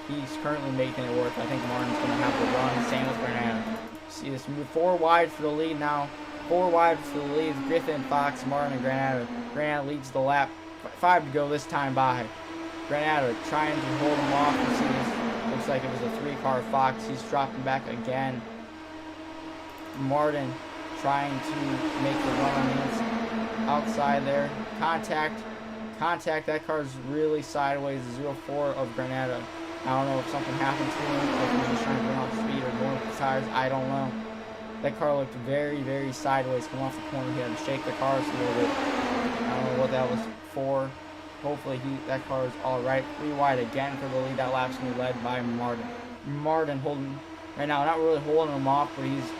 S1: He's currently making it work. I think Martin's going to have to run. Same with Granada. See this move 4 wide for the lead now. 4 wide for the lead. Griffin, Fox, Martin, and Granada. Granada leads the lap. 5 to go this time by. Granada trying to hold him off. You see this. Looks like it was a 3-car Fox. He's dropping back again. Martin trying to make the run on the outside there. Contact. That car's really sideways. 0-4 of Granada. I don't know if something happened to him, if he was just trying to burn off speed or going with the tires. I don't know. That car looked very, very sideways coming off the corner. He had to shake the cars a little bit. I don't know what that was for. Hopefully that car is all right. 3 wide again for the lead. That lap's going to be led by Martin. Martin holding right now, not really holding him off, but he's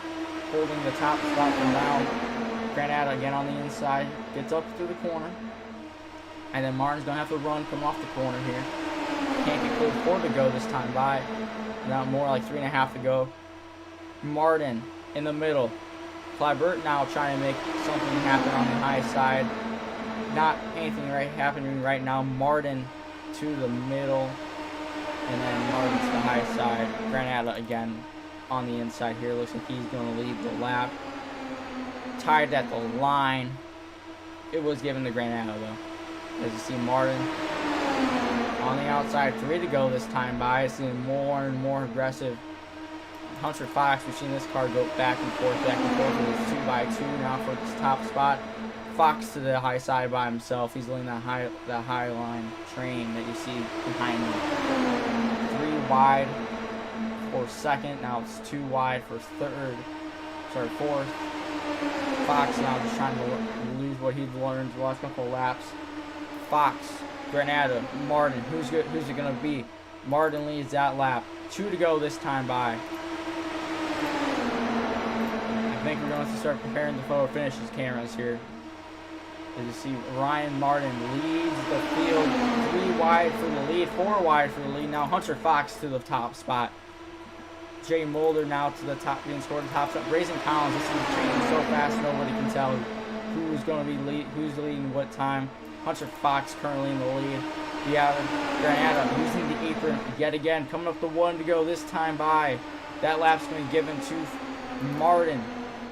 S1: holding the top spot for now. Granada again on the inside. Gets up through the corner. And then Martin's going to have to run, come off the corner here. Can't get clear 4 to go this time by. Now more like 3.5 to go. Martin in the middle. Clybert now trying to make something happen on the high side. Not anything happening right now. Martin to the middle. And then Martin to the high side. Granada again on the inside here. Looks like he's going to lead the lap. Tied at the line. It was given to Granada though. As you see Martin on the outside, 3 to go this time by. Seeing more and more aggressive. Hunter Fox, we've seen this car go back and forth with his 2x2 now for this top spot. Fox to the high side by himself. He's leading that high line train that you see behind him. 3 wide for second. Now it's 2 wide for fourth. Fox now just trying to lose what he's learned the last couple of laps. Fox, Granada, Martin. Who's it going to be? Martin leads that lap. 2 to go this time by. I think we're going to start preparing the photo finishes cameras here. As you see, Ryan Martin leads the field. 3 wide for the lead, 4 wide for the lead. Now Hunter Fox to the top spot. Jay Mulder now to the top, being scored the top spot. Grayson Collins, this is changing so fast nobody can tell who's going to be who's leading what time. Hunter Fox currently in the lead. Granada using the apron yet again. Coming up to 1 to go this time by. That lap's going to be given to Martin.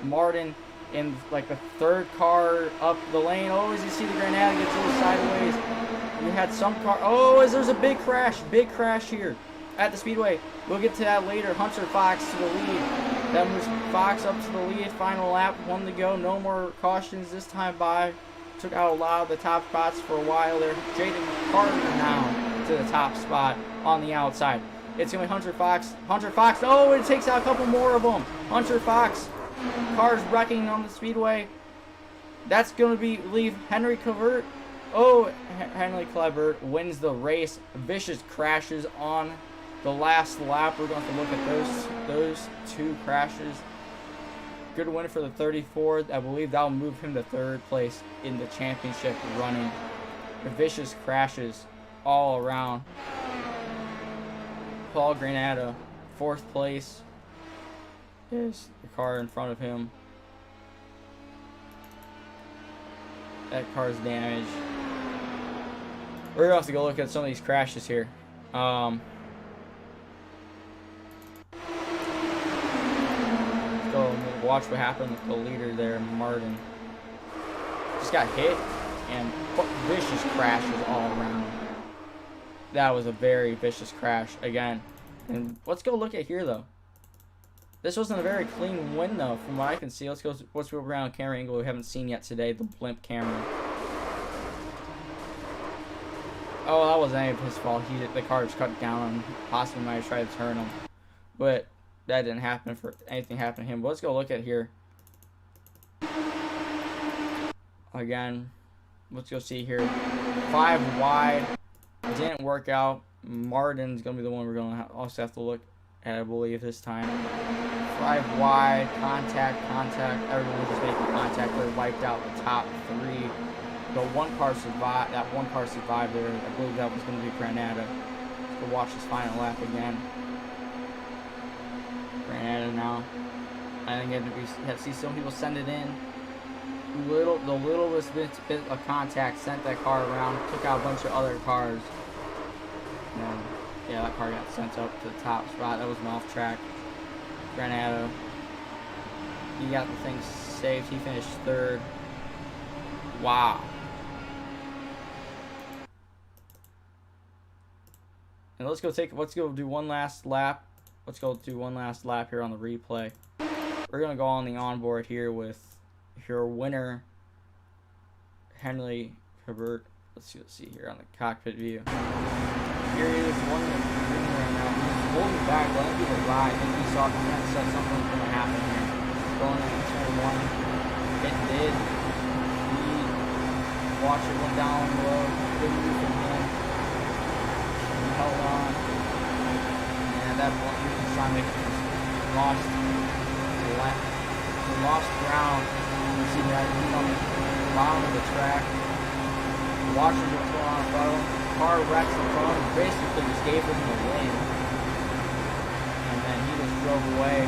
S1: Martin in like the 3rd car up the lane. Oh, as you see the Granada gets a little sideways. We had some car. Oh, as there's a big crash here at the speedway. We'll get to that later. Hunter Fox to the lead. That moves Fox up to the lead. Final lap, 1 to go. No more cautions this time by. Took out a lot of the top spots for a while there. Jaden Carter now to the top spot on the outside. It's going to be Hunter Fox. Hunter Fox. Oh, it takes out a couple more of them. Hunter Fox. Cars wrecking on the speedway. That's going to leave Henry Covert. Oh, Henry Clebert wins the race. Vicious crashes on the last lap. We're going to look at those 2 crashes. Good win for the 34th. I believe that'll move him to 3rd place in the championship running. The vicious crashes all around. Paul Granada, 4th place. Is the car in front of him. That car's damaged. We're going to have to go look at some of these crashes here. Let's go watch what happened with the leader there, Martin. Just got hit and vicious crashes all around. That was a very vicious crash again. And let's go look at here though. This wasn't a very clean win though, from what I can see. Let's go around camera angle we haven't seen yet today, the blimp camera. Oh, that wasn't any of his fault. The car just cut down on him. Possibly might have tried to turn him. But that didn't happen for anything happened to him. But let's go look at here. Again, let's go see here. 5 wide. Didn't work out. Martin's going to be the one we're going to also have to look at, I believe, this time. 5 wide. Contact. Everyone was just making contact. They wiped out the top 3. The 1 car survived. That 1 car survived there. I believe that was going to be Granada. Let's go watch this final lap again. Granada now. I think we have to see some people send it in. the littlest bit of contact sent that car around, took out a bunch of other cars. And then, yeah, that car got sent up to the top spot. That was an off track. Granado, he got the thing saved. He finished third. Wow. And let's go do one last lap. Let's go do one last lap here on the replay. We're gonna go on the onboard here with your winner, Henry Herbert. Let's see here on the cockpit view. Here he is, one right now. He's holding back, letting people ride. I think he saw something was gonna happen here. Going into turn one. It did. He watched it went down the road. Good move from him. He held on. And at that point, he was trying to make it lost ground. You see that he's on the bottom of the track. Watching what's going on in front of him. Car wrecks in front of him. Basically just gave him the win. And then he just drove away.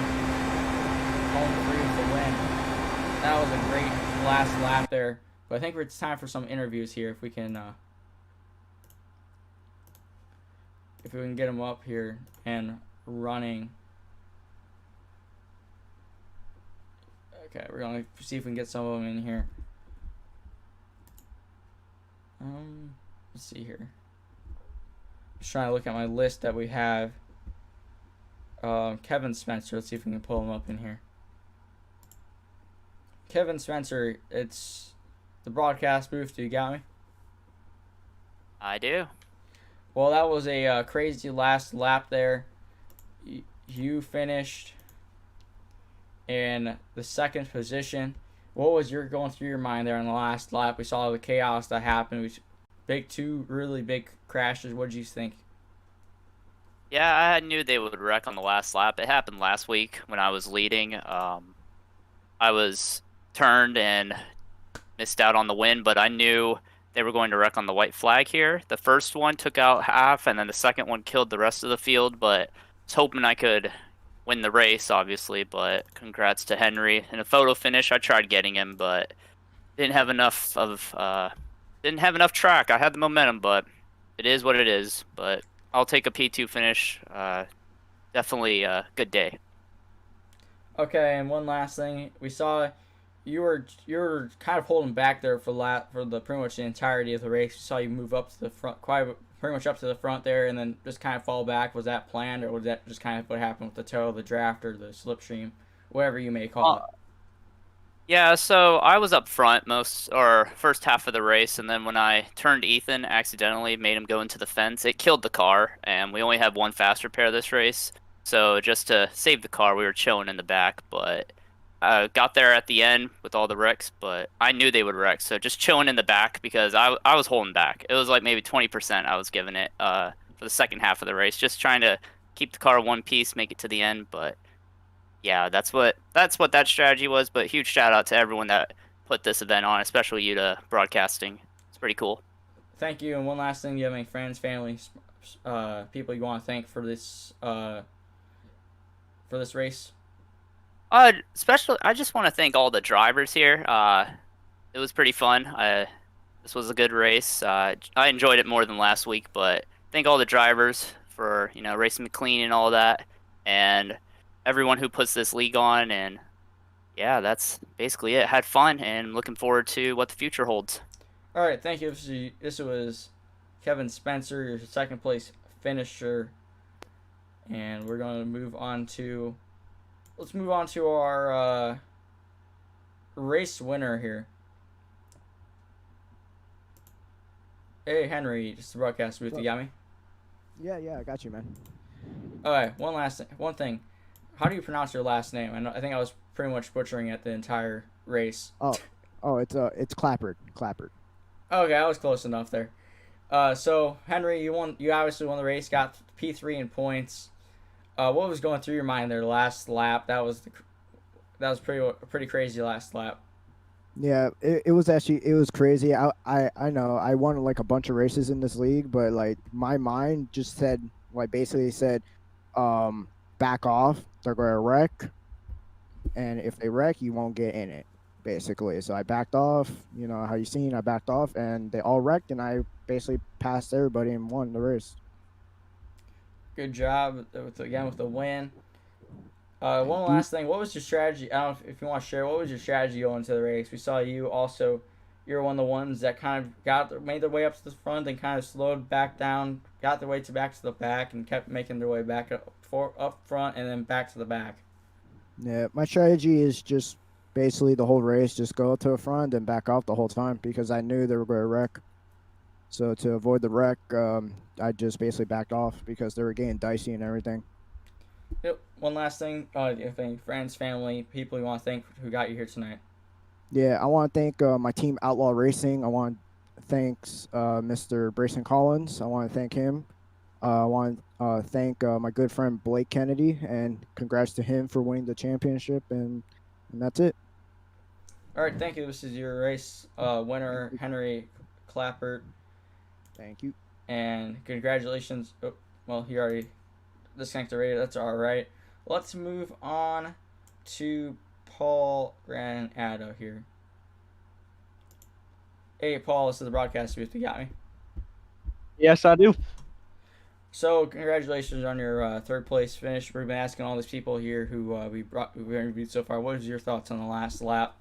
S1: Home free with the win. That was a great last lap there. But I think it's time for some interviews here. If we can get them up here and running. Okay, we're gonna see if we can get some of them in here. Let's see here. Just trying to look at my list that we have. Kevin Spencer. Let's see if we can pull him up in here. Kevin Spencer, it's the broadcast booth. Do you got me?
S2: I do.
S1: Well, that was a crazy last lap there. You finished in the second position. What was going through your mind there in the last lap? We saw the chaos that happened. Two really big crashes. What did you think?
S2: Yeah, I knew they would wreck on the last lap. It happened last week when I was leading. I was turned and missed out on the win, but I knew they were going to wreck on the white flag here. The first one took out half, and then the second one killed the rest of the field, but I was hoping I could win the race, obviously, but congrats to Henry. In a photo finish, I tried getting him, but didn't have enough track. I had the momentum, but it is what it is. But I'll take a P2 finish. Definitely a good day.
S1: Okay, and one last thing. We saw you were kind of holding back there for the pretty much the entirety of the race. We saw you move up to the front, pretty much up to the front there, and then just kind of fall back. Was that planned, or was that just kind of what happened with the toe of the draft or the slipstream, whatever you may call it?
S2: Yeah, so I was up front first half of the race, and then when I turned Ethan, accidentally made him go into the fence. It killed the car, and we only have one fast repair this race. So just to save the car, we were chilling in the back, but got there at the end with all the wrecks, but I knew they would wreck, so just chilling in the back because I was holding back. It was like maybe 20% I was giving it for the second half of the race, just trying to keep the car one piece, make it to the end, but yeah, that's what that strategy was. But huge shout out to everyone that put this event on, especially you to broadcasting. It's pretty cool.
S1: Thank you. And one last thing, do you have any friends, family, people you want to thank for this race?
S2: Especially, I just want to thank all the drivers here. It was pretty fun. This was a good race. I enjoyed it more than last week, but thank all the drivers for racing McLean and all that, and everyone who puts this league on. And yeah, that's basically it. Had fun and looking forward to what the future holds.
S1: All right, thank you. This was Kevin Spencer, your second place finisher, and we're going to move on to. Let's move on to our race winner here. Hey, Henry, just the broadcast booth. You got me?
S3: Yeah, I got you, man.
S1: Okay, one thing. How do you pronounce your last name? I think I was pretty much butchering it the entire race.
S3: Oh, it's Clappard.
S1: Okay, I was close enough there. So Henry, you obviously won the race, got P3 in points. What was going through your mind there last lap? That was pretty crazy last lap.
S3: Yeah, it was crazy. I know I won like a bunch of races in this league, but like my mind just said basically said, back off. They're gonna wreck, and if they wreck, you won't get in it. basically. So I backed off. You know how you seen I backed off, and they all wrecked, and I basically passed everybody and won the race.
S1: Good job with the win. One
S3: Thank you.
S1: last thing. What was your strategy? I don't know if you want to share. What was your strategy going into the race? We saw you also. You're one of the ones that kind of made their way up to the front, then kind of slowed back down, got their way back to the back, and kept making their way back up front, and then back to the back.
S3: Yeah, my strategy is just basically the whole race, just go to the front and back off the whole time because I knew they were going to wreck. So to avoid the wreck, I just basically backed off because they were getting dicey and everything.
S1: Yep. One last thing. Do you have any friends, family, people you want to thank who got you here tonight?
S3: Yeah, I want to thank my team Outlaw Racing. I want to thanks Mr. Brayson Collins. I want to thank him. I want to thank my good friend Blake Kennedy, and congrats to him for winning the championship. And that's it.
S1: All right, thank you. This is your race winner, Henry Clappert,
S3: Thank you.
S1: and congratulations. Oh, well, he already disconnected the radio. That's all right. Let's move on to Paul Granado here. Hey, Paul, this is the broadcast booth. You got me.
S4: Yes, I do.
S1: So, congratulations on your third place finish. We've been asking all these people here who we've interviewed so far. What was your thoughts on the last lap?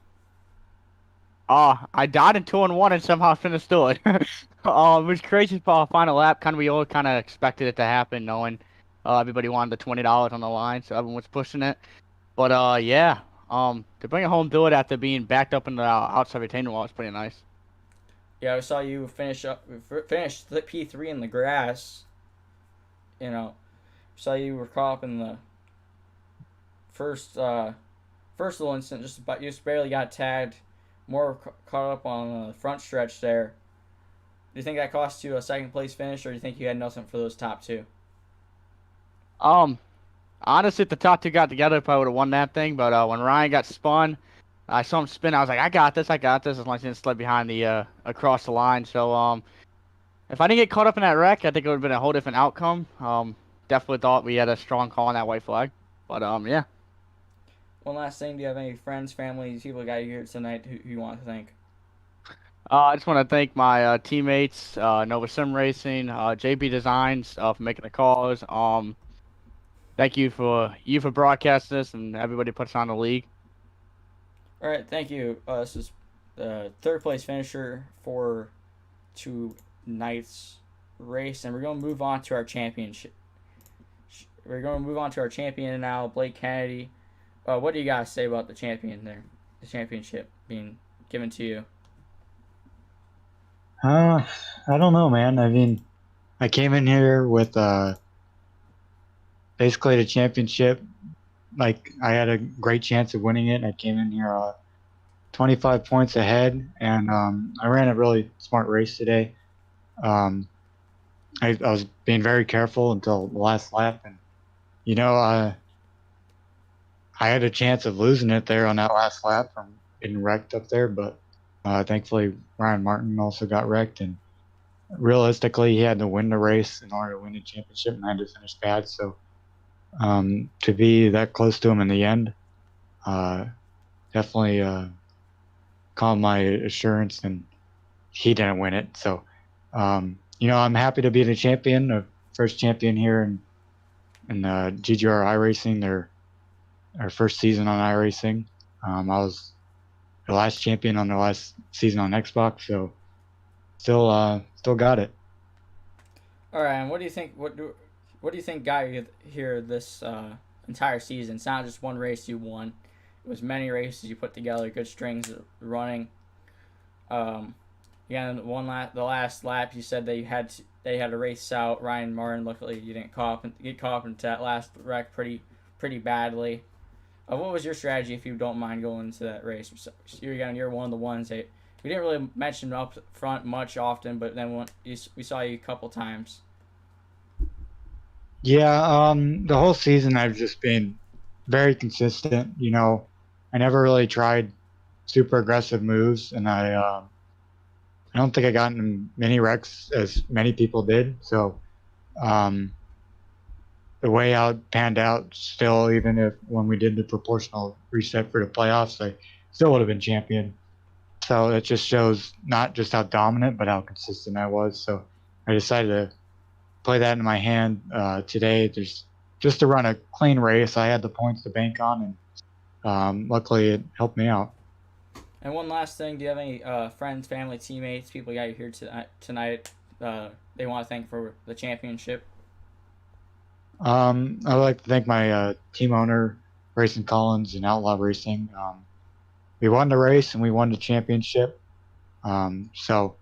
S4: I died in 2-1 and somehow finished third. It was crazy for our final lap. We all kind of expected it to happen, knowing everybody wanted the $20 on the line, so everyone was pushing it. But yeah, to bring it home third after being backed up in the outside retaining wall was pretty nice.
S1: Yeah, I saw you finish the P3 in the grass. You know, saw you were caught up in the first little incident. You just barely got tagged. More caught up on the front stretch there. Do you think that cost you a second place finish, or do you think you had nothing for those top two?
S4: Um, Honestly, if the top two got together, I probably would have won that thing. But when Ryan got spun, I saw him spin. I was like, I got this, as long as he didn't slip behind the across the line. So if I didn't get caught up in that wreck, I think it would have been a whole different outcome. Definitely thought we had a strong call on that white flag. But yeah.
S1: One last thing: do you have any friends, family, people who got you here tonight who you want to thank?
S4: I just want to thank my teammates, Nova Sim Racing, JB Designs, for making the calls. Thank you for broadcasting this and everybody puts on the league.
S1: All right, thank you. This is the third place finisher for tonight's race, and we're going to move on to our championship. We're going to move on to our champion now, Blake Kennedy. What do you guys say about the champion there? The championship being given to you.
S5: I don't know, man. I mean, I came in here with basically the championship. Like, I had a great chance of winning it. I came in here 25 points ahead, and I ran a really smart race today. Um, I was being very careful until the last lap, and you know, I had a chance of losing it there on that last lap from getting wrecked up there, but thankfully Ryan Martin also got wrecked, and realistically he had to win the race in order to win the championship, and I had to finish bad. So to be that close to him in the end, definitely calmed my assurance, and he didn't win it. So I'm happy to be the champion, the first champion here in GGR iRacing. Their our first season on iRacing. I was the last champion on the last season on Xbox, so still got it.
S1: All right, and what do you think? What do you think got you here this entire season? It's not just one race you won; it was many races you put together. Good strings running. Again, the last lap, you said they had to race out Ryan Martin. Luckily, you didn't get caught up into that last wreck pretty badly. What was your strategy, if you don't mind going into that race? You're one of the ones that we didn't really mention up front much often, but then we saw you a couple times.
S5: Yeah, the whole season I've just been very consistent. I never really tried super aggressive moves, and I don't think I got in many wrecks as many people did. So um, the way out panned out still, even if when we did the proportional reset for the playoffs, still would have been champion. So it just shows not just how dominant, but how consistent I was. So I decided to play that in my hand today. Just to run a clean race. I had the points to bank on, and luckily it helped me out.
S1: And one last thing, do you have any friends, family, teammates, people you got here tonight they want to thank for the championship?
S5: I'd like to thank my team owner, Grayson Collins, and Outlaw Racing. We won the race and we won the championship. So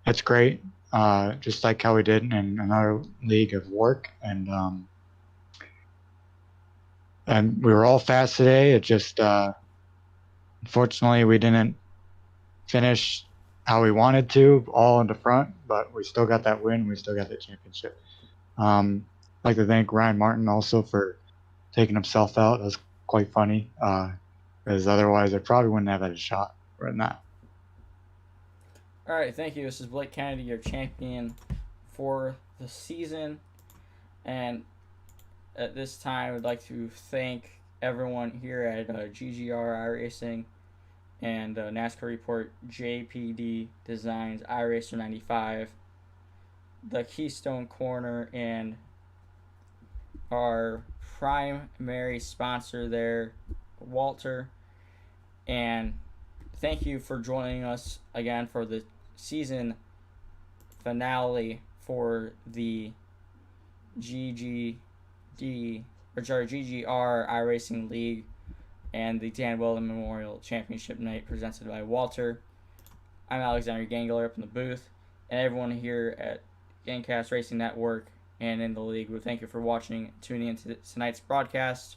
S5: it's great. Just like how we did in another league of work, and we were all fast today. It just unfortunately we didn't finish how we wanted to, all in the front, but we still got that win. We still got the championship. I'd like to thank Ryan Martin also for taking himself out. That was quite funny, because otherwise I probably wouldn't have had a shot in that.
S1: All right, thank you. This is Blake Kennedy, your champion for the season. And at this time, I'd like to thank everyone here at GGR iRacing and NASCAR Report, JPD Designs, iRacer 95, the Keystone Corner, and our primary sponsor there, Walter. And thank you for joining us again for the season finale for the GGR iRacing League and the Dan Wheldon Memorial Championship Night presented by Walter. I'm Alexander Gangler up in the booth, and everyone here at Gangcast Racing Network and in the league. We thank you for watching, tuning into tonight's broadcast.